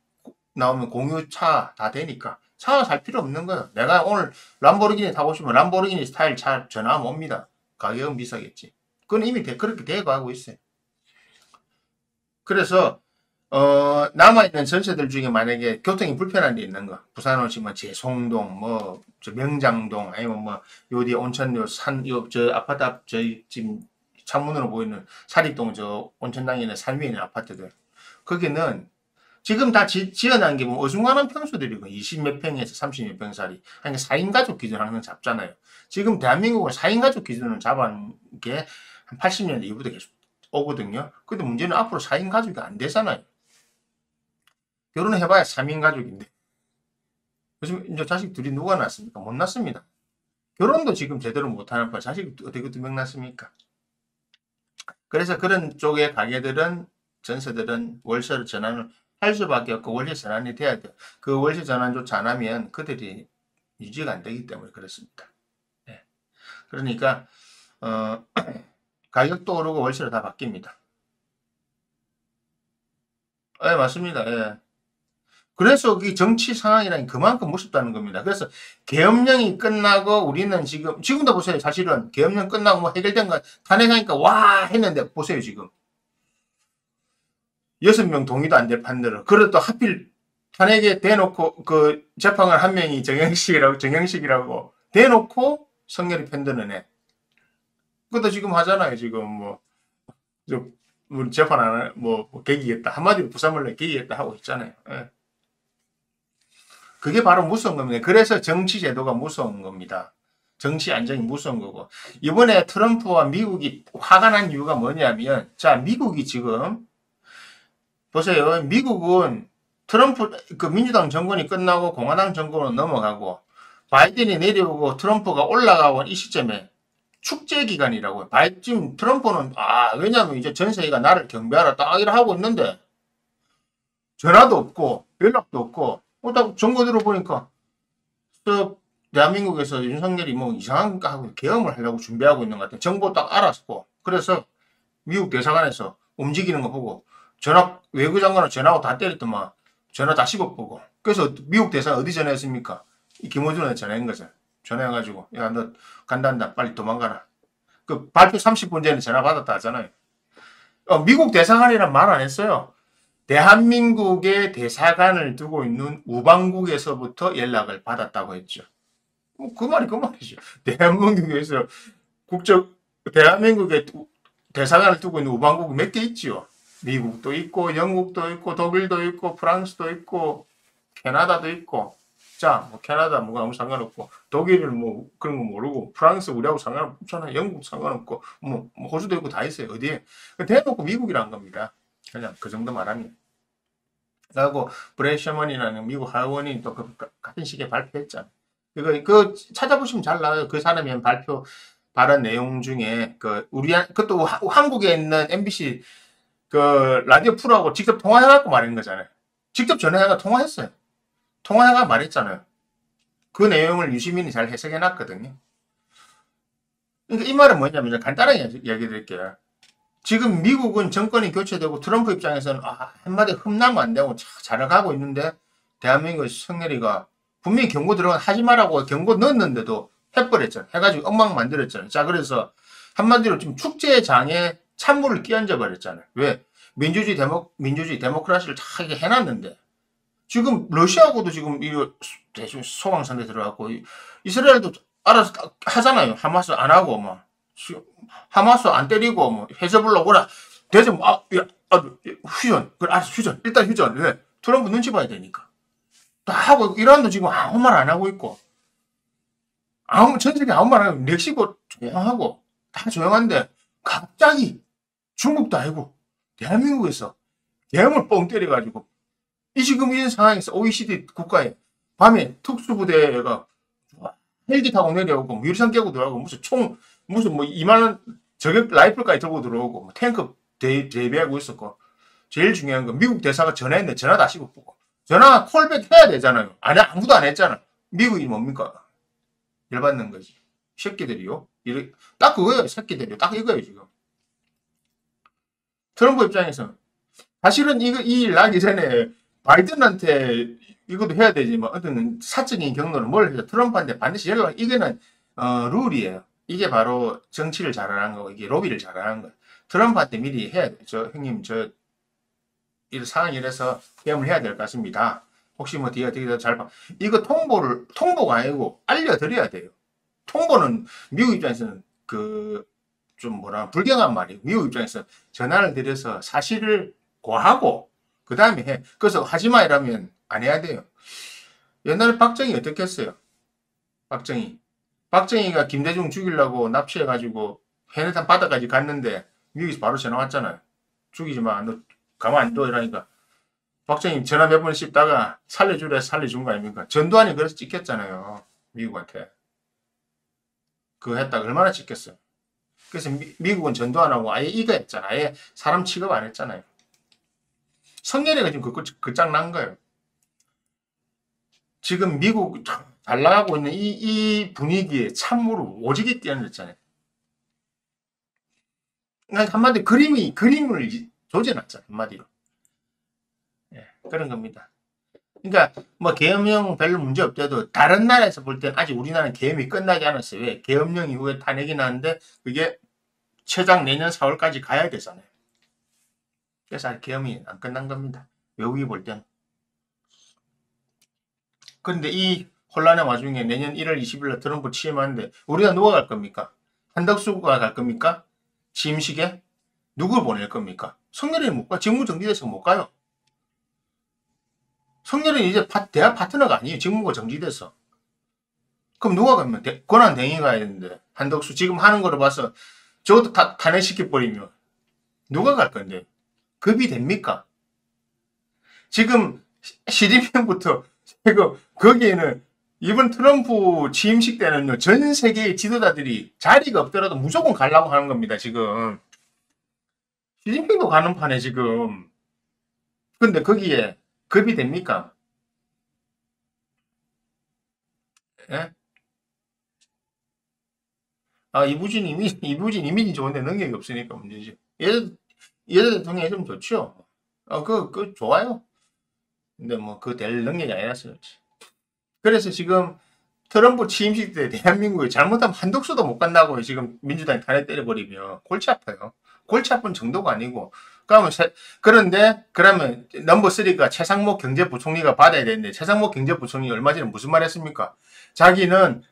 나오면 공유차 다 되니까. 차 살 필요 없는 거예요. 내가 오늘 람보르기니 타고 싶으면 람보르기니 스타일 차 전화하면 옵니다. 가격은 비싸겠지. 그건 이미 그렇게 돼가고 있어요. 그래서 남아있는 전세들 중에 만약에 교통이 불편한 데 있는 거, 부산 오시면 제송동, 뭐, 명장동, 아니면 뭐, 요뒤 온천요, 저 아파트 저희 지금 창문으로 보이는 사립동 온천당에 있는 산 위에 있는 아파트들. 거기는 지금 다 지어놓은 게 뭐 어중간한 평수들이고, 20몇 평에서 30몇 평짜리. 그러니까 4인 가족 기준 항상 잡잖아요. 지금 대한민국은 4인 가족 기준을 잡은 게 한 80년대 이후부터 계속 오거든요. 근데 문제는 앞으로 4인 가족이 안 되잖아요. 결혼해봐야 3인 가족인데. 요즘 이제 자식 둘이 누가 낳습니까? 못 낳습니다. 결혼도 지금 제대로 못하는 거 자식 어떻게 2명 낳습니까? 그래서 그런 쪽의 가게들은, 전세들은 월세로 전환을 할 수밖에 없고 월세 전환이 돼야 돼요. 그 월세 전환조차 안 하면 그들이 유지가 안 되기 때문에 그렇습니다. 네. 그러니까 가격도 오르고 월세로 다 바뀝니다. 네, 맞습니다. 예. 그래서 이 정치 상황이란 그만큼 무섭다는 겁니다. 그래서 계엄령이 끝나고 우리는 지금도 보세요. 사실은 계엄령 끝나고 뭐 해결된 거 탄핵하니까 와 했는데 보세요 지금 6명 동의도 안 될 판대로. 그래도 하필 탄핵에 대놓고 그 재판관 한 명이 정영식이라고 대놓고 성렬이 편드는 애. 그것도 지금 하잖아요. 지금 뭐 재판 안 해, 뭐 개기겠다. 한마디로 부산말로 개기겠다 하고 있잖아요. 예. 그게 바로 무서운 겁니다. 그래서 정치 제도가 무서운 겁니다. 정치 안정이 무서운 거고. 이번에 트럼프와 미국이 화가 난 이유가 뭐냐면, 자, 미국이 지금, 보세요. 미국은 트럼프, 그 민주당 정권이 끝나고 공화당 정권으로 넘어가고, 바이든이 내려오고 트럼프가 올라가고 이 시점에 축제 기간이라고요. 지금 트럼프는, 왜냐면 이제 전 세계가 나를 경배하라 딱 이렇게 하고 있는데, 전화도 없고, 연락도 없고, 딱 정보 들어보니까, 대한민국에서 윤석열이 뭐 이상한 거 하고 계엄을 하려고 준비하고 있는 것 같아요. 정보 딱 알았고, 그래서 미국 대사관에서 움직이는 거 보고, 외교장관은 전화하고 다 때렸더만, 전화 다 씹어보고. 그래서 미국 대사가 어디 전화했습니까? 이 김어준한테 전화한 거죠. 전화해가지고, 야, 너 간단다. 빨리 도망가라. 그 발표 30분 전에 전화 받았다 하잖아요. 미국 대사관이란 말 안 했어요. 대한민국의 대사관을 두고 있는 우방국에서부터 연락을 받았다고 했죠. 그 말이죠. 대한민국에서 대한민국의 대사관을 두고 있는 우방국이 몇 개 있지요. 미국도 있고, 영국도 있고, 독일도 있고, 프랑스도 있고, 캐나다도 있고. 자, 뭐 캐나다 뭐가 아무 상관없고, 독일은 뭐 그런 거 모르고, 프랑스 우리하고 상관없잖아요. 영국 상관없고, 뭐 호주도 있고 다 있어요. 어디에? 대놓고 미국이란 겁니다. 그냥 그 정도 말합니다. 그리고 브렛 셔먼이라는 미국 하원이 또 같은 시기에 발표했잖아요. 그거 찾아보시면 잘 나와요. 그 사람이 발언 내용 중에 그것도 한국에 있는 MBC 그 라디오 프로하고 직접 통화해갖고 말한 거잖아요. 직접 전화해가 통화했어요. 통화해가 말했잖아요. 그 내용을 유시민이 잘 해석해놨거든요. 그러니까 이 말은 뭐냐면 간단하게 얘기 드릴게요. 지금 미국은 정권이 교체되고 트럼프 입장에서는 한마디 흠나면 안 되고 잘 가고 있는데 대한민국 성렬이가 분명히 경고 들어간 하지 말라고 경고 넣었는데도 해버렸잖아요. 해가지고 엉망 만들었잖아요. 자, 그래서 한마디로 지금 축제장에 찬물을 끼얹어 버렸잖아요. 왜? 민주주의 데모크라시를 다 이게 해놨는데 지금 러시아하고도 지금 이거 대충 소강 상태 들어갔고 이스라엘도 알아서 하잖아요. 하마스 안 하고 뭐 하마스 안 때리고 뭐 헤즈볼라 오라 대체 뭐 휴전 그래 알았어 휴전 일단 휴전 왜? 트럼프 눈치 봐야 되니까 다 하고 이란도 지금 아무 말 안 하고 있고 전 세계 아무 말 안 하고 멕시코 조용하고 다 조용한데 갑자기 중국도 아니고 대한민국에서 대형을 뻥 때려가지고 이 지금 이런 상황에서 OECD 국가에 밤에 특수부대가 헬기 타고 내려오고 뭐 유리창 깨고 들어가고 무슨 뭐 2만원 저격 라이플까지 들고 들어오고 뭐 탱크 대비하고 있었고 제일 중요한 건 미국 대사가 전화했는데 전화 다시 못 보고 전화 콜백 해야 되잖아요. 아무도 안 했잖아. 미국이 뭡니까? 열받는 거지. 새끼들이요. 딱 그거예요. 새끼들이요. 딱 이거예요 지금. 트럼프 입장에서는 사실은 이 일 나기 전에 바이든한테 이것도 해야 되지만 어떤 사적인 경로를 뭘 해서 트럼프한테 반드시 이게는 룰이에요. 이게 바로 정치를 잘하는 거고 이게 로비를 잘하는 거예요. 트럼프한테 미리 해야 돼요. 형님 이 상황이 이래서 계엄을 해야 될 것 같습니다. 혹시 뭐 뒤에 어떻게 이거 통보가 아니고 알려드려야 돼요. 통보는 미국 입장에서는 좀 불경한 말이에요. 미국 입장에서 전화를 드려서 사실을 고하고 그 다음에 해. 그래서 하지마 이러면 안 해야 돼요. 옛날에 박정희 어떻게 했어요? 박정희가 김대중 죽이려고 납치해가지고 해내탄 바다까지 갔는데 미국에서 바로 전화 왔잖아요. 죽이지 마. 너 가만 안 둬 이러니까 박정희 전화 몇 번 씹다가 살려주래 살려준 거 아닙니까? 전두환이 그래서 찍혔잖아요. 미국한테. 그거 했다가 얼마나 찍혔어요. 그래서 미국은 전두환하고 아예 이거 했잖아. 아예 사람 취급 안 했잖아요. 성렬이가 지금 장 난 거예요. 지금 미국 잘 나가고 있는 이 분위기에 참으로 오지게 뛰어냈잖아요. 그러니까 한마디로 그림을 조져놨잖아요. 한마디로. 예, 그런 겁니다. 그러니까 뭐 계엄령 별로 문제 없대도 다른 나라에서 볼 때는 아직 우리나라는 계엄이 끝나지 않았어요. 왜? 계엄령 이후에 탄핵이 나는데 그게 최장 내년 4월까지 가야 되잖아요. 그래서 아직 계엄이 안 끝난 겁니다. 외국이 볼 때는. 그런데 이 혼란의 와중에 내년 1월 20일에 트럼프 취임하는데 우리가 누가 갈 겁니까? 한덕수가 갈 겁니까? 취임식에? 누굴 보낼 겁니까? 성렬이는 못 가. 직무 정지돼서 못 가요. 성렬이는 이제 대학 파트너가 아니에요. 직무가 정지돼서. 그럼 누가 가면 권한대행이 가야 되는데 한덕수 지금 하는 거로 봐서 저것도 다 탄핵시켜버리면 누가 갈 건데? 급이 됩니까? 지금 시진핑부터 거기에는 이번 트럼프 취임식 때는요 전 세계의 지도자들이 자리가 없더라도 무조건 가려고 하는 겁니다. 지금 시진핑도 가는 판에 지금. 근데 거기에 급이 됩니까? 예? 이부진 이미지 좋은데 능력이 없으니까 문제지. 예전 대통령이 좀 좋죠. 그 좋아요. 근데 뭐 그 될 능력이 아니라서 그렇지. 그래서 지금 트럼프 취임식 때 대한민국에 잘못하면 한독수도 못 간다고 지금 민주당이 탄핵 때려버리면 골치 아파요. 골치 아픈 정도가 아니고. 그러면 넘버 3가 최상목 경제부총리가 받아야 되는데 최상목 경제부총리 얼마 전에 무슨 말 했습니까? 자기는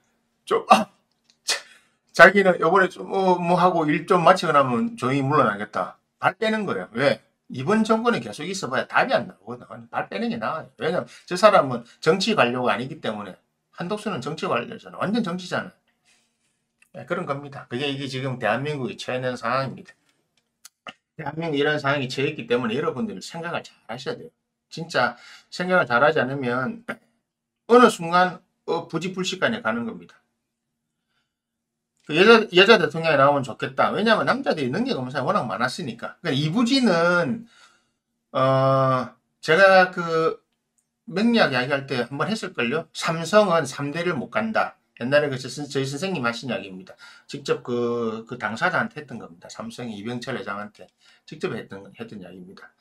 요번에 뭐 하고 일 좀 마치고 나면 조용히 물러나겠다. 발 빼는 거예요. 왜? 이번 정권이 계속 있어봐야 답이 안 나오거든. 발 빼는 게 나아요. 왜냐면 저 사람은 정치 관료가 아니기 때문에. 한독수는 정치 관료잖아. 완전 정치잖아. 네, 그런 겁니다. 이게 지금 대한민국이 처해 있는 상황입니다. 대한민국이 이런 상황이 처해 있기 때문에 여러분들 생각을 잘 하셔야 돼요. 진짜 생각을 잘 하지 않으면 어느 순간 부지불식간에 가는 겁니다. 여자 대통령이 나오면 좋겠다. 왜냐하면 남자들이 능력 없는 사람이 워낙 많았으니까. 그러니까 이부지는 제가 맥락 이야기할 때 한번 했을걸요. 삼성은 3대를 못 간다. 옛날에 저희 선생님 하신 이야기입니다. 직접 그 당사자한테 했던 겁니다. 삼성이 이병철 회장한테 직접 했던 이야기입니다.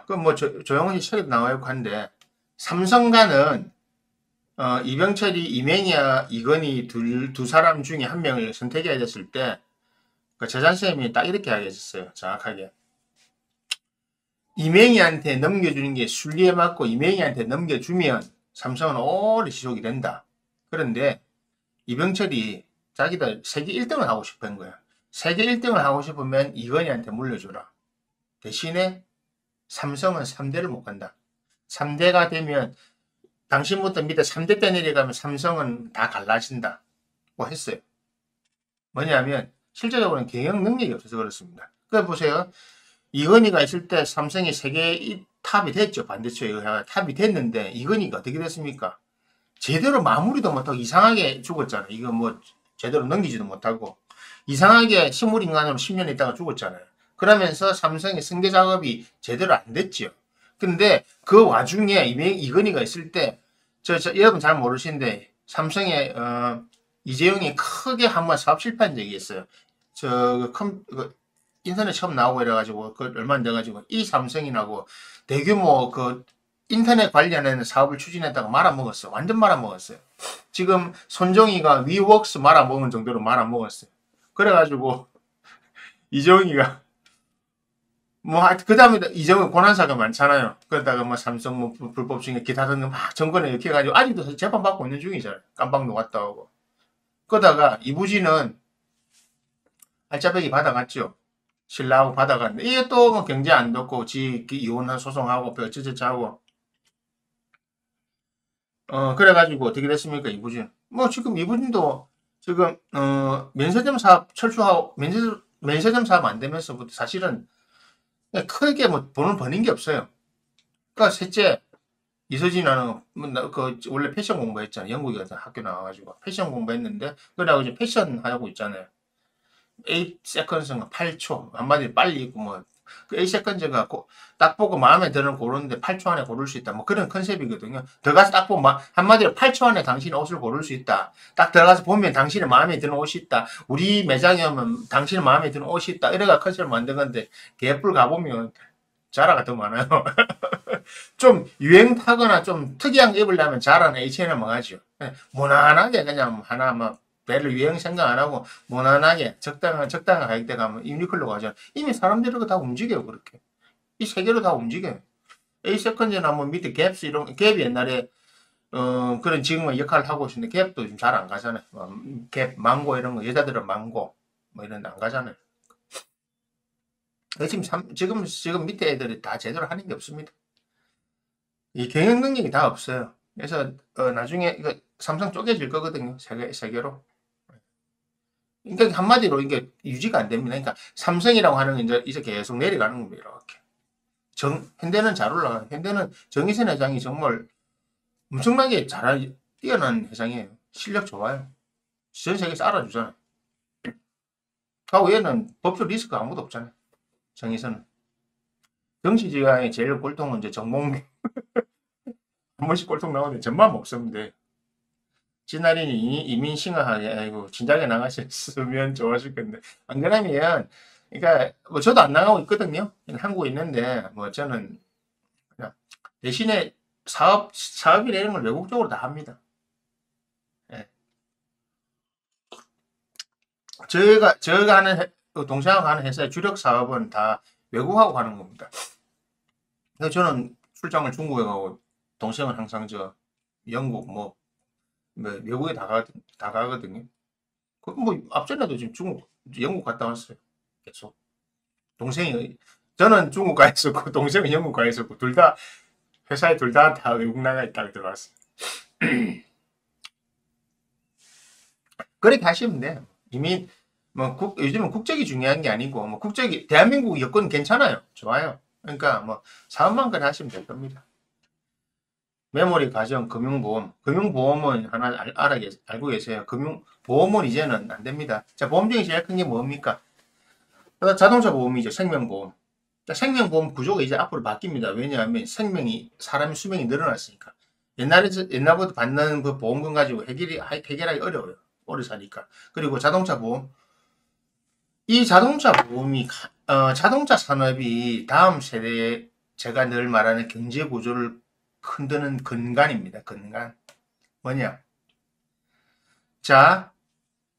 그럼 뭐 조영훈이 책에도 나와 있고 한데 삼성가는 이병철이 이맹희와 이건희 두 사람 중에 한 명을 선택해야 됐을 때, 그 재산쌤이 딱 이렇게 이야기했었어요. 정확하게. 이맹희한테 넘겨주는 게 순리에 맞고 이맹희한테 넘겨주면 삼성은 오래 지속이 된다. 그런데 이병철이 자기들 세계 1등을 하고 싶은 거야. 세계 1등을 하고 싶으면 이건희한테 물려줘라. 대신에 삼성은 3대를 못 간다. 3대가 되면 당신부터 밑에 3대 때 내려가면 삼성은 다 갈라진다. 고 했어요. 뭐냐면 실제적으로는 경영 능력이 없어서 그렇습니다. 그래 보세요. 이건희가 있을 때 삼성이 세계 탑이 됐죠. 반대쪽에 탑이 됐는데 이건희가 어떻게 됐습니까? 제대로 마무리도 못하고 이상하게 죽었잖아요. 이거 뭐 제대로 넘기지도 못하고 이상하게 식물인간으로 10년 있다가 죽었잖아요. 그러면서 삼성의 승계 작업이 제대로 안 됐죠. 근데 그 와중에 이건희가 있을 때 여러분 잘 모르시는데 삼성의 이재용이 크게 한번 사업 실패한 적이 있어요. 인터넷 처음 나오고 이래가지고 그 얼마 안 돼가지고 이 삼성이라고 대규모 그 인터넷 관련된 사업을 추진했다가 말아먹었어요. 완전 말아먹었어요. 지금 손정희가 위웍스 말아먹은 정도로 말아먹었어요. 그래가지고 이재용이가 뭐 그 다음에 이재용 고난사가 많잖아요. 그러다가 뭐 삼성 뭐 불법 중에 기타 등등 막 정권에 이렇게 해가지고 아직도 재판 받고 있는 중이잖아요. 깜빡 녹았다 하고. 그러다가 이부지는 알짜배기 받아갔죠. 신라하고 받아갔는데 이게 또 뭐 경제 안 좋고 지 이혼한 소송하고 어쩌저쩌 하고 그래가지고 어떻게 됐습니까 이부진? 뭐 지금 이부진도 지금 면세점 사업 철수하고 면세점 사업 안 되면서부터 사실은 크게 뭐 돈을 버는 게 없어요. 그러니까 셋째 이서진은 그 원래 패션 공부했잖아요. 영국에 학교 나와가지고 패션 공부했는데 그러다가 이제 패션 하고 있잖아요. 8세컨즈가 8초 한마디로 빨리 입고 뭐 그 8세컨즈가 딱 보고 마음에 드는 고르는데 8초 안에 고를 수 있다 뭐 그런 컨셉이거든요. 들어가서 딱 보면 한마디로 8초 안에 당신의 옷을 고를 수 있다. 딱 들어가서 보면 당신의 마음에 드는 옷이 있다. 우리 매장에 오면 당신의 마음에 드는 옷이 있다. 이래가 컨셉을 만든 건데 개뿔 가보면 자라가 더 많아요. 좀 유행 타거나 좀 특이한 거 입으려면 자라는 H&M 망하죠. 무난하게 그냥 하나 뭐 배를 유행 생각 안 하고 무난하게 적당한 가격대 가면 유니클로 가잖아. 이미 사람들이 다 움직여요. 그렇게 이 세계로 다 움직여요. 에이세컨즈나 뭐 밑에 갭스 이런 갭이 옛날에 그런 지금은 역할을 하고 있는데 갭도 지금 잘 안 가잖아요. 갭 망고 이런 거 여자들은 망고 뭐 이런 데 안 가잖아요. 지금 밑에 애들이 다 제대로 하는 게 없습니다. 이 경영 능력이 다 없어요. 그래서 나중에 이거 삼성 쪼개질 거거든요. 세계로. 그러니까 한마디로 이게 유지가 안 됩니다. 그러니까 삼성이라고 하는 게 이제 계속 내려가는 겁니다. 이렇게. 현대는 잘 올라가요. 현대는 정의선 회장이 정말 엄청나게 뛰어난 회장이에요. 실력 좋아요. 전 세계에서 알아주잖아요. 하고 얘는 법적 리스크 아무도 없잖아요. 정의선은. 정치지간에 제일 꼴통은 이제 정몽 한 번씩 꼴통 나오는데 전만 없었는데 진나린이 이민싱어하게 아이고 진작에 나가셨으면 좋았을 건데 안 그러면 그러니까 뭐 저도 안 나가고 있거든요. 한국에 있는데 뭐 저는 그냥 대신에 사업이나 이런 걸 외국적으로 다 합니다. 예. 저희가 하는 동생하고 하는 회사의 주력 사업은 다 외국하고 하는 겁니다. 그래서 저는 출장을 중국에 가고 동생은 항상 영국 뭐 외국에 다 가거든요. 뭐 앞전에도 지금 영국 갔다 왔어요. 계속 동생이 저는 중국 가 있었고 동생은 영국 가 있었고 둘 다 회사에 둘 다 외국 나가 있다고 들어왔어요. 그렇게 하시면 돼요. 이미 뭐 요즘은 국적이 중요한 게 아니고 뭐 국적이 대한민국 여건 괜찮아요. 좋아요. 그러니까 뭐 사업만 그래 하시면 될 겁니다. 메모리 가전 금융보험은 하나 알고 계세요. 보험은 이제는 안 됩니다. 자, 보험 중에 제일 큰 게 뭡니까? 자동차 보험이죠. 생명보험. 자, 생명보험 구조가 이제 앞으로 바뀝니다. 왜냐하면 사람의 수명이 늘어났으니까. 옛날부터 받는 그 보험금 가지고 해결하기 어려워요. 오래 사니까. 그리고 자동차 보험. 이 자동차 보험이, 자동차 산업이 다음 세대에 제가 늘 말하는 경제 구조를 흔드는 근간입니다. 근간. 뭐냐? 자,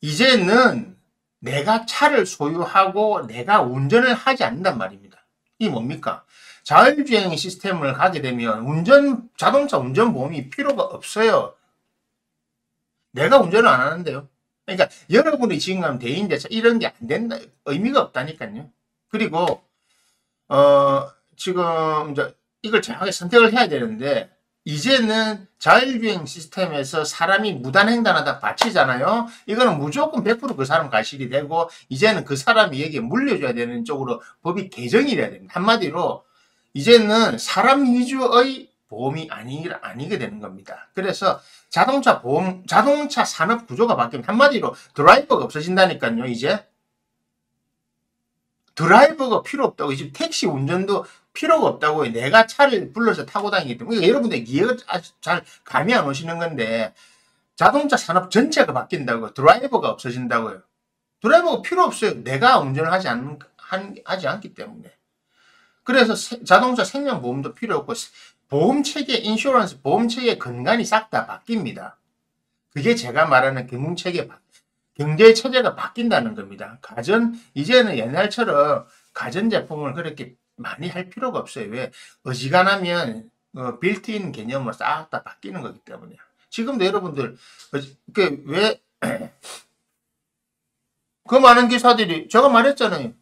이제는 내가 차를 소유하고 내가 운전을 하지 않는단 말입니다. 이게 뭡니까? 자율주행 시스템을 가게 되면 자동차 운전보험이 필요가 없어요. 내가 운전을 안 하는데요. 그러니까 여러분이 지금 가면 대인대차 이런 게 안 된다, 의미가 없다니까요. 그리고 지금 이제 이걸 정확하게 선택을 해야 되는데, 이제는 자율주행 시스템에서 사람이 무단횡단하다 바치잖아요. 이거는 무조건 100% 그 사람 과실이 되고, 이제는 그 사람이 여기에 물려줘야 되는 쪽으로 법이 개정이 돼야 됩니다. 한마디로 이제는 사람 위주의 보험이 아니게 되는 겁니다. 그래서 자동차 산업 구조가 바뀌면 한마디로 드라이버가 없어진다니까요. 이제 드라이버가 필요 없다고. 지금 택시 운전도 필요가 없다고요. 내가 차를 불러서 타고 다니기 때문에. 그러니까 여러분들 이해가 아주 잘 감이 안 오시는 건데, 자동차 산업 전체가 바뀐다고. 드라이버가 없어진다고요. 드라이버가 필요 없어요. 내가 운전을 하지 않기 때문에. 그래서 자동차 생명보험도 필요 없고, 보험체계, 인슈런스, 보험체계 근간이 싹 다 바뀝니다. 그게 제가 말하는 경제체제가 바뀐다는 겁니다. 이제는 옛날처럼 가전제품을 그렇게 많이 할 필요가 없어요. 왜? 어지간하면, 빌트인 개념으로 싹 다 바뀌는 거기 때문에. 지금도 여러분들, 그 많은 기사들이, 제가 말했잖아요.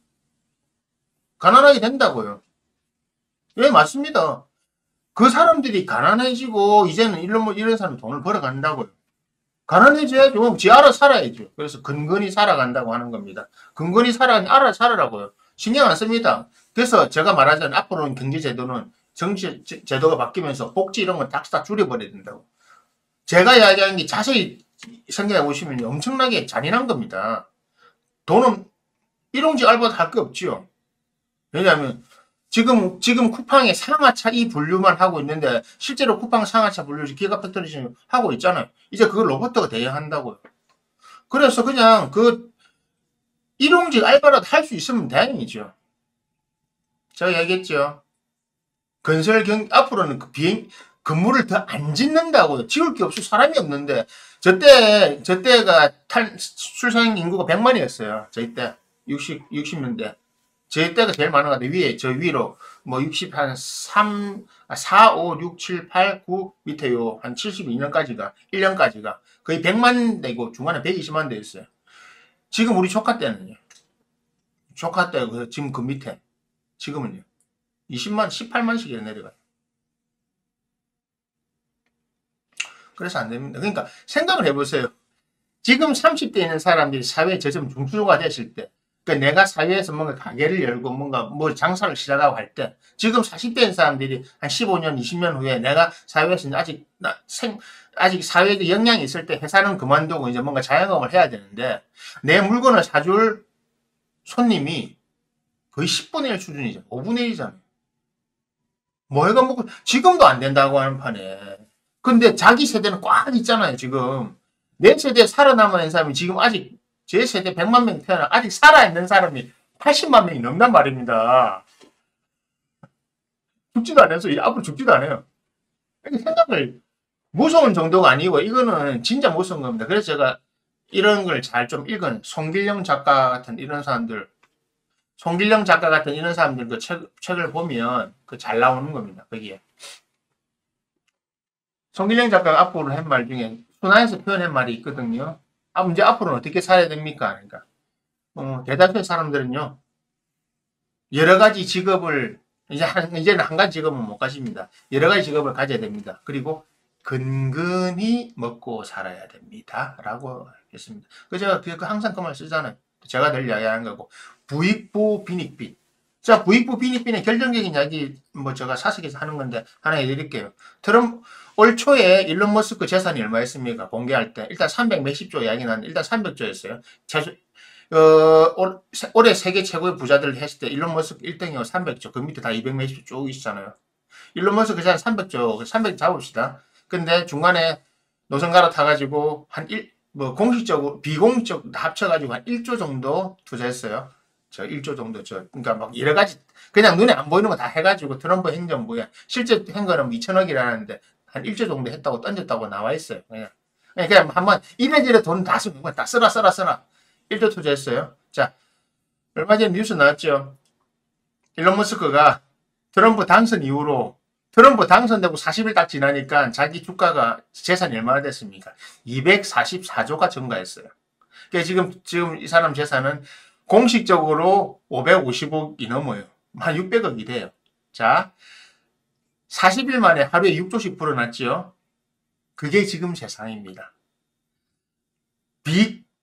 가난하게 된다고요. 예, 맞습니다. 그 사람들이 가난해지고, 이제는 이런 사람 돈을 벌어간다고요. 가난해져야죠. 지 알아 살아야죠. 그래서 근근히 살아간다고 하는 겁니다. 근근히 알아 살아라고요. 신경 안 씁니다. 그래서 제가 말하자면 앞으로는 경제제도는 정치제도가 바뀌면서 복지 이런 건 다 줄여버려야 된다고. 제가 이야기하는 게 자세히 생각해 보시면 엄청나게 잔인한 겁니다. 돈은 일용직 알바도 할 게 없지요. 왜냐하면 지금 쿠팡에 상하차 이 분류만 하고 있는데, 실제로 쿠팡 상하차 분류 기가 팩토리 하고 있잖아요. 이제 그걸 로봇가 대행한다고요. 그래서 그냥 일용직 알바라도 할 수 있으면 다행이죠. 제가 얘기했죠. 앞으로는 건물을 더 안 짓는다고요. 지을 게 없어. 사람이 없는데. 저때가 출생 인구가 100만이었어요. 저희 때. 60년대. 제 때가 제일 많은 것 같아요. 저 위로, 4, 5, 6, 7, 8, 9 밑에요. 한 72년까지가, 1년까지가 거의 100만 되고 중간에 120만 되었어요. 지금 우리 조카 때는요. 조카 때, 지금 그 밑에. 지금은요. 20만, 18만씩이 내려가요. 그래서 안 됩니다. 그러니까 생각을 해보세요. 지금 30대 있는 사람들이 사회 저점 중수가 됐을 때, 그러니까 내가 사회에서 뭔가 가게를 열고 뭔가 장사를 시작하고 할 때, 지금 40대인 사람들이 한 15년, 20년 후에 내가 사회에서 아직 사회에 영향이 있을 때 회사는 그만두고 이제 뭔가 자영업을 해야 되는데, 내 물건을 사줄 손님이 거의 10분의 1 수준이죠. 5분의 1이잖아요. 뭐해가 먹고, 지금도 안 된다고 하는 판에. 근데 자기 세대는 꽉 있잖아요, 지금. 내 세대에 살아남은 사람이 지금 아직 제 세대 100만 명 태어나 아직 살아있는 사람이 80만 명이 넘단 말입니다. 죽지도 않아서 앞으로 죽지도 않아요. 생각을 무서운 정도가 아니고 이거는 진짜 무서운 겁니다. 그래서 제가 이런 걸 잘 좀 읽은 송길령 작가 같은 이런 사람들 그 책을 보면 잘 나오는 겁니다. 거기에. 송길령 작가가 앞으로 한 말 중에 순화해서 표현한 말이 있거든요. 이제 앞으로는 어떻게 살아야 됩니까? 그러니까 대다수의 사람들은요, 여러 가지 직업을 이제는 한 가지 직업은 못 가집니다. 여러 가지 직업을 가져야 됩니다. 그리고 근근히 먹고 살아야 됩니다. 라고 했습니다. 제가 항상 그 말 쓰잖아요. 제가 늘 이야기하는 거고, 부익부 빈익빈. 자, 부익부 빈익빈의 결정적인 이야기 제가 사석에서 하는 건데 하나 해드릴게요. 올 초에 일론 머스크 재산이 얼마였습니까? 공개할 때 일단 300 몇십조 이야기 나는데 일단 300조였어요. 올해 세계 최고의 부자들 했을 때 일론 머스크 1등이고 300조, 그 밑에 다 200 몇십조 쭉 있잖아요. 일론 머스크 재산 300조, 300 잡읍시다. 근데 중간에 노선 갈아타가지고 공식적으로 비공식적 합쳐가지고 한 1조 정도 투자했어요. 1조 정도 그러니까 막 여러 가지 그냥 눈에 안 보이는 거 다 해가지고 트럼프 행정부에 실제 한 거는 2천억이라는데 한 일조 정도 했다고 던졌다고 나와 있어요. 그냥 한번 이래저래 돈 다 쓰는 거야. 다 써라. 1조 투자했어요. 자, 얼마 전에 뉴스 나왔죠. 일론 머스크가 트럼프 당선 이후로 트럼프 당선되고 40일 딱 지나니까 자기 주가가 재산이 얼마나 됐습니까? 244조가 증가했어요. 그러니까 지금 이 사람 재산은 공식적으로 550억이 넘어요. 한 600억이 돼요. 자, 40일 만에 하루에 6조씩 불어났지요. 그게 지금 세상입니다.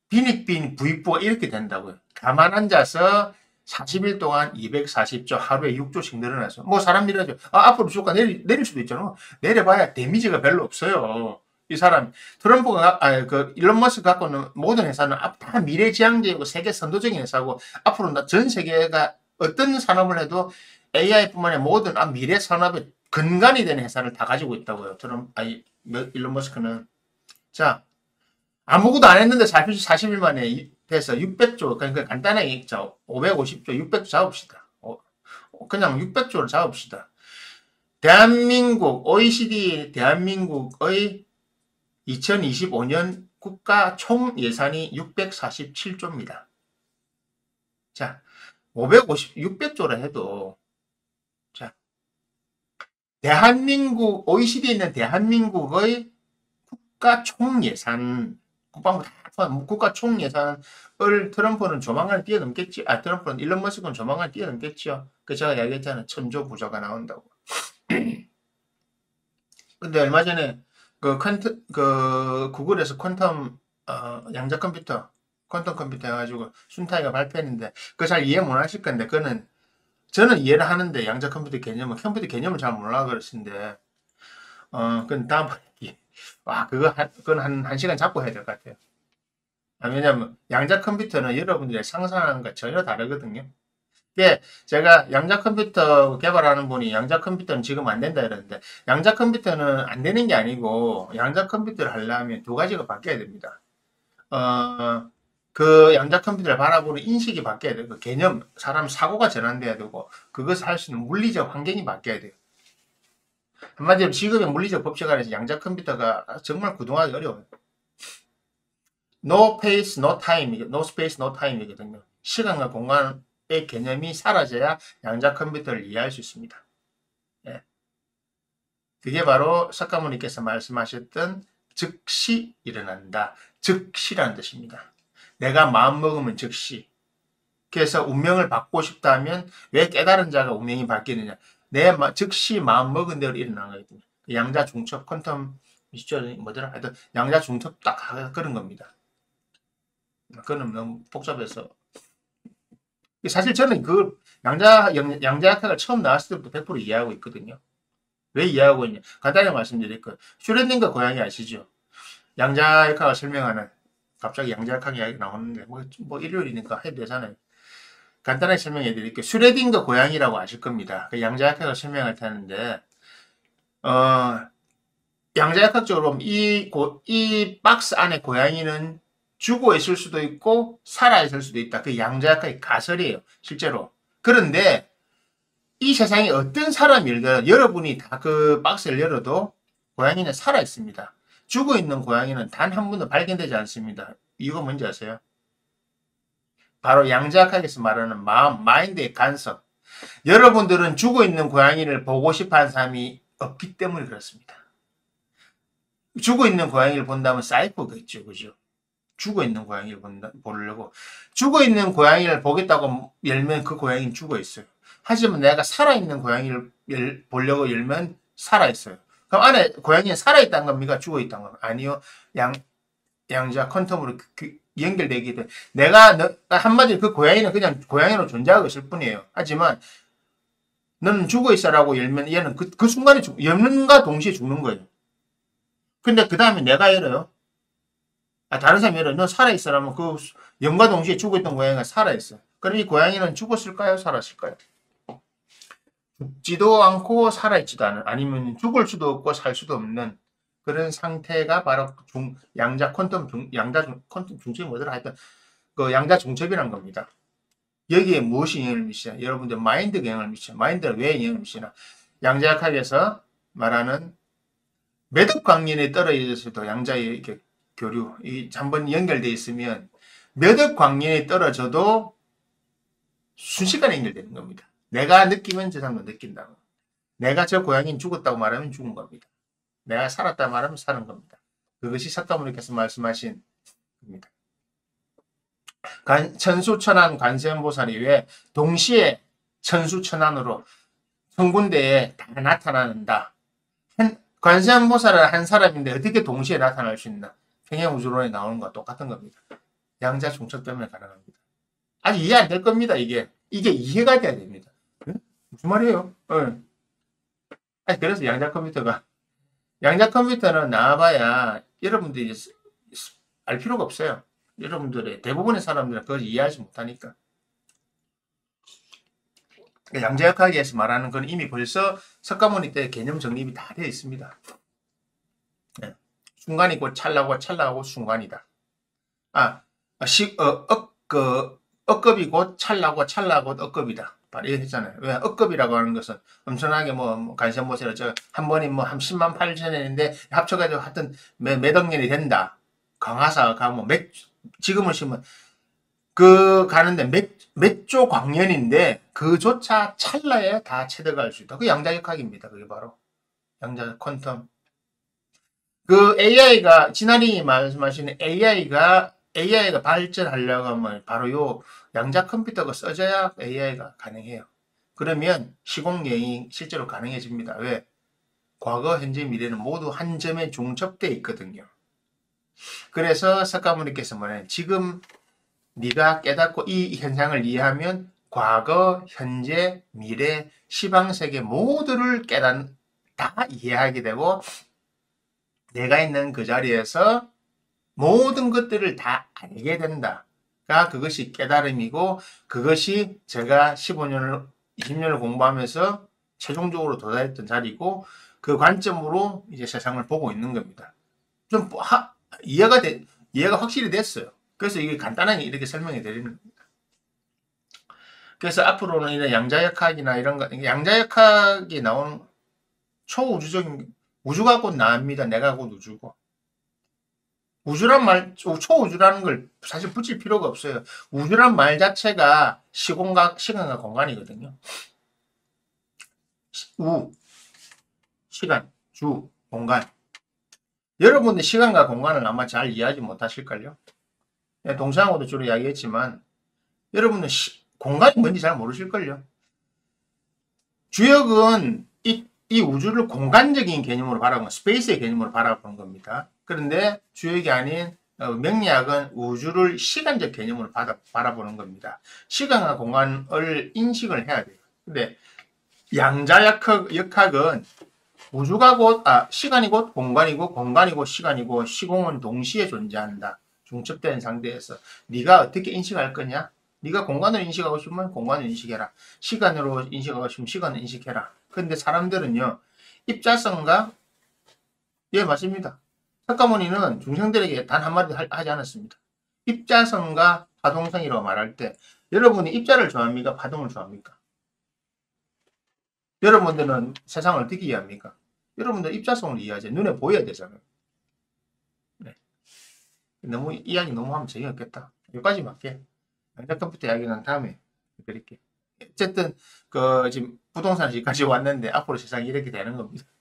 빈익빈 부익부가 이렇게 된다고요. 가만 앉아서 40일 동안 240조, 하루에 6조씩 늘어나서. 뭐 사람들이 하죠. 앞으로 주가 내릴 수도 있잖아. 내려봐야 데미지가 별로 없어요. 이 사람, 트럼프가, 일론 머스크 갖고는 모든 회사는 다 미래지향적이고 세계 선도적인 회사고, 앞으로 전 세계가 어떤 산업을 해도 AI뿐만 아니라 모든 미래 산업의 근간이 되는 회사를 다 가지고 있다고요. 일론 머스크는. 자, 아무것도 안 했는데 40일 만에 돼서 600조, 그러니까 간단하게 550조, 600조 잡읍시다. 그냥 600조를 잡읍시다. OECD 대한민국의 2025년 국가 총 예산이 647조입니다. 자, 600조를 해도, 자, OECD에 있는 대한민국의 국가 총 예산, 국가 총 예산을 트럼프는 조만간 뛰어넘겠지. 트럼프는 일론 머스크는 조만간 뛰어넘겠죠. 제가 이야기했잖아요. 1000조 부자가 나온다고. 근데 얼마 전에 구글에서 퀄텀 양자 컴퓨터 해가지고 순타이가 발표했는데 잘 이해 못 하실 건데 저는 이해를 하는데 양자 컴퓨터 개념을 잘 몰라 그러시는데 그건 다음 그건 한 시간 잡고 해야 될 것 같아요. 왜냐면 양자 컴퓨터는 여러분들이 상상하는 것 전혀 다르거든요. 제가 양자 컴퓨터 개발하는 분이 양자 컴퓨터는 지금 안 된다 이러는데 양자 컴퓨터는 안 되는 게 아니고 양자 컴퓨터를 하려면 두 가지가 바뀌어야 됩니다. 그 양자 컴퓨터를 바라보는 인식이 바뀌어야 돼요. 그 개념, 사람 사고가 전환돼야 되고 그것을 할 수 있는 물리적 환경이 바뀌어야 돼요. 한마디로 지금의 물리적 법칙 안에서 양자 컴퓨터가 정말 구동하기 어려워요. No space, no time이거든요. 시간과 공간의 개념이 사라져야 양자 컴퓨터를 이해할 수 있습니다. 예. 그게 바로 석가모니께서 말씀하셨던 즉시 일어난다. 즉시라는 뜻입니다. 내가 마음먹으면 즉시. 그래서 운명을 바꾸고 싶다면 왜 깨달은 자가 운명이 바뀌느냐. 즉시 마음먹은 대로 일어나는 거거든요. 양자 중첩, 퀀텀 미션 뭐더라 하여튼 양자 중첩 딱 그런 겁니다. 그거는 너무 복잡해서. 사실 저는 양자역학을 처음 나왔을 때부터 100% 이해하고 있거든요. 왜 이해하고 있냐. 간단히 말씀드릴 거예요. 슈레딩거 고양이 아시죠? 양자역학을 설명하는, 갑자기 양자역학 이야기 나오는데, 일요일이니까 해도 되잖아요. 간단하게 설명해 드릴게요. 슈레딩거 고양이라고 아실 겁니다. 그 양자역학을 설명할 텐데, 양자역학적으로 이 박스 안에 고양이는 죽어 있을 수도 있고 살아 있을 수도 있다. 그 양자역학의 가설이에요. 실제로. 그런데 이 세상에 어떤 사람이든 여러분이 다 그 박스를 열어도 고양이는 살아 있습니다. 죽어 있는 고양이는 단 한 번도 발견되지 않습니다. 이유가 뭔지 아세요? 바로 양자역학에서 말하는 마인드의 간섭. 여러분들은 죽어 있는 고양이를 보고 싶어 하는 사람이 없기 때문에 그렇습니다. 죽어 있는 고양이를 본다면 사이코겠죠. 그죠? 죽어 있는 고양이를 보려고. 죽어 있는 고양이를 보겠다고 열면 그 고양이는 죽어 있어요. 하지만 내가 살아있는 고양이를 보려고 열면 살아있어요. 그럼 안에 고양이는 살아있다는 겁니까? 죽어 있다는 겁니까? 아니요. 양자 퀀텀으로 연결되기 때문에 내가 한마디로 그 고양이는 그냥 고양이로 존재하고 있을 뿐이에요. 하지만 너는 죽어 있어라고 열면 얘는 그 순간에 열는가 동시에 죽는 거예요. 근데 그 다음에 내가 열어요. 다른 사람이 열어요. 너 살아있어라면 그 영과 동시에 죽어있던 고양이가 살아있어. 그럼 이 고양이는 죽었을까요? 살았을까요? 죽지도 않고 살아있지도 않은, 아니면 죽을 수도 없고 살 수도 없는 그런 상태가 바로 양자 퀀텀 중첩이 뭐더라 하여튼 그 양자 중첩이란 겁니다. 여기에 무엇이 영향을 미치냐? 여러분들 마인드가 영향을 미치냐? 마인드가 왜 영향을 미치나? 양자역학에서 말하는 매듭 광년에 떨어져서도 양자의 이렇게 교류, 이 한번 연결되어 있으면 매듭 광년에 떨어져도 순식간에 연결되는 겁니다. 내가 느끼면 저 사람도 느낀다고. 내가 저 고양이는 죽었다고 말하면 죽은 겁니다. 내가 살았다 말하면 사는 겁니다. 그것이 석가모니께서 말씀하신 겁니다. 천수천안 관세음보살이 왜 동시에 천수천안으로 천군대에 다 나타나는다. 관세음보살은 한 사람인데 어떻게 동시에 나타날 수 있나? 평행우주론에 나오는 것과 똑같은 겁니다. 양자 중첩 때문에 가능합니다. 아직 이해 안 될 겁니다. 이게 이해가 돼야 됩니다. 무슨 말이에요? 아니, 그래서 양자 컴퓨터는 나와봐야 여러분들이 알 필요가 없어요. 여러분들의 대부분의 사람들은 그걸 이해하지 못하니까. 양자역학에서 말하는 건 이미 벌써 석가모니 때 개념 정립이 다 되어 있습니다. 네. 순간이 곧 찰나고 찰나고 순간이다. 억급이 곧 찰나고 찰나고 억급이다. 바로 이거 했잖아요. 왜 억급이라고 하는 것은 엄청나게 간세음보살 한 번이 한 10만 8천년인데 합쳐가지고 하여튼 몇 억 년이 된다. 강화사가 지금을 치면 가는데 몇 조 광년인데 그조차 찰나에 다 채득할 수 있다. 그 양자역학입니다. 그게 바로 양자 퀀텀. 그 AI가 진아링이 말씀하시는 AI가 발전하려고 하면 바로 요 양자 컴퓨터가 써져야 AI가 가능해요. 그러면 시공여행이 실제로 가능해집니다. 왜? 과거, 현재, 미래는 모두 한 점에 중첩되어 있거든요. 그래서 석가모니께서 뭐냐면 지금 네가 깨닫고 이 현상을 이해하면 과거, 현재, 미래, 시방세계 모두를 다 이해하게 되고 내가 있는 그 자리에서 모든 것들을 다 알게 된다가 그것이 깨달음이고 그것이 제가 15년을 20년을 공부하면서 최종적으로 도달했던 자리고 그 관점으로 이제 세상을 보고 있는 겁니다. 좀 이해가 확실히 됐어요. 그래서 이게 간단하게 이렇게 설명해 드리는 겁니다. 그래서 앞으로는 이런 양자역학이나 이런 거, 양자역학이 나오는 초우주적인 우주가 곧 나입니다. 내가 곧 우주고. 초우주라는 걸 사실 붙일 필요가 없어요. 우주란 말 자체가 시간과 공간이거든요. 시간, 주, 공간. 여러분들 시간과 공간을 아마 잘 이해하지 못하실걸요? 동상하고도 주로 이야기했지만, 여러분은 공간이 뭔지 잘 모르실걸요? 주역은 이 우주를 공간적인 개념으로 바라보는, 스페이스의 개념으로 바라보는 겁니다. 그런데 주역이 아닌 명리학은 우주를 시간적 개념으로 바라보는 겁니다. 시간과 공간을 인식을 해야 돼요. 근데 양자역학은 시간이 곧 공간이고 공간이 곧 시간이고 시공은 동시에 존재한다. 중첩된 상태에서 네가 어떻게 인식할 거냐? 네가 공간을 인식하고 싶으면 공간을 인식해라. 시간으로 인식하고 싶으면 시간을 인식해라. 근데 사람들은요. 입자성과 예 맞습니다. 석가모니는 중생들에게 단 한마디 하지 않았습니다. 입자성과 파동성이라고 말할 때 여러분이 입자를 좋아합니까? 파동을 좋아합니까? 여러분들은 세상을 어떻게 이해합니까? 여러분들 입자성을 이해하지. 눈에 보여야 되잖아요. 네. 너무 이야기 너무 하면 재미없겠다. 여기까지 맞게. 양자 컴퓨터 이야기는 다음에 드릴게요. 어쨌든 지금 부동산 시까지 왔는데 앞으로 세상이 이렇게 되는 겁니다.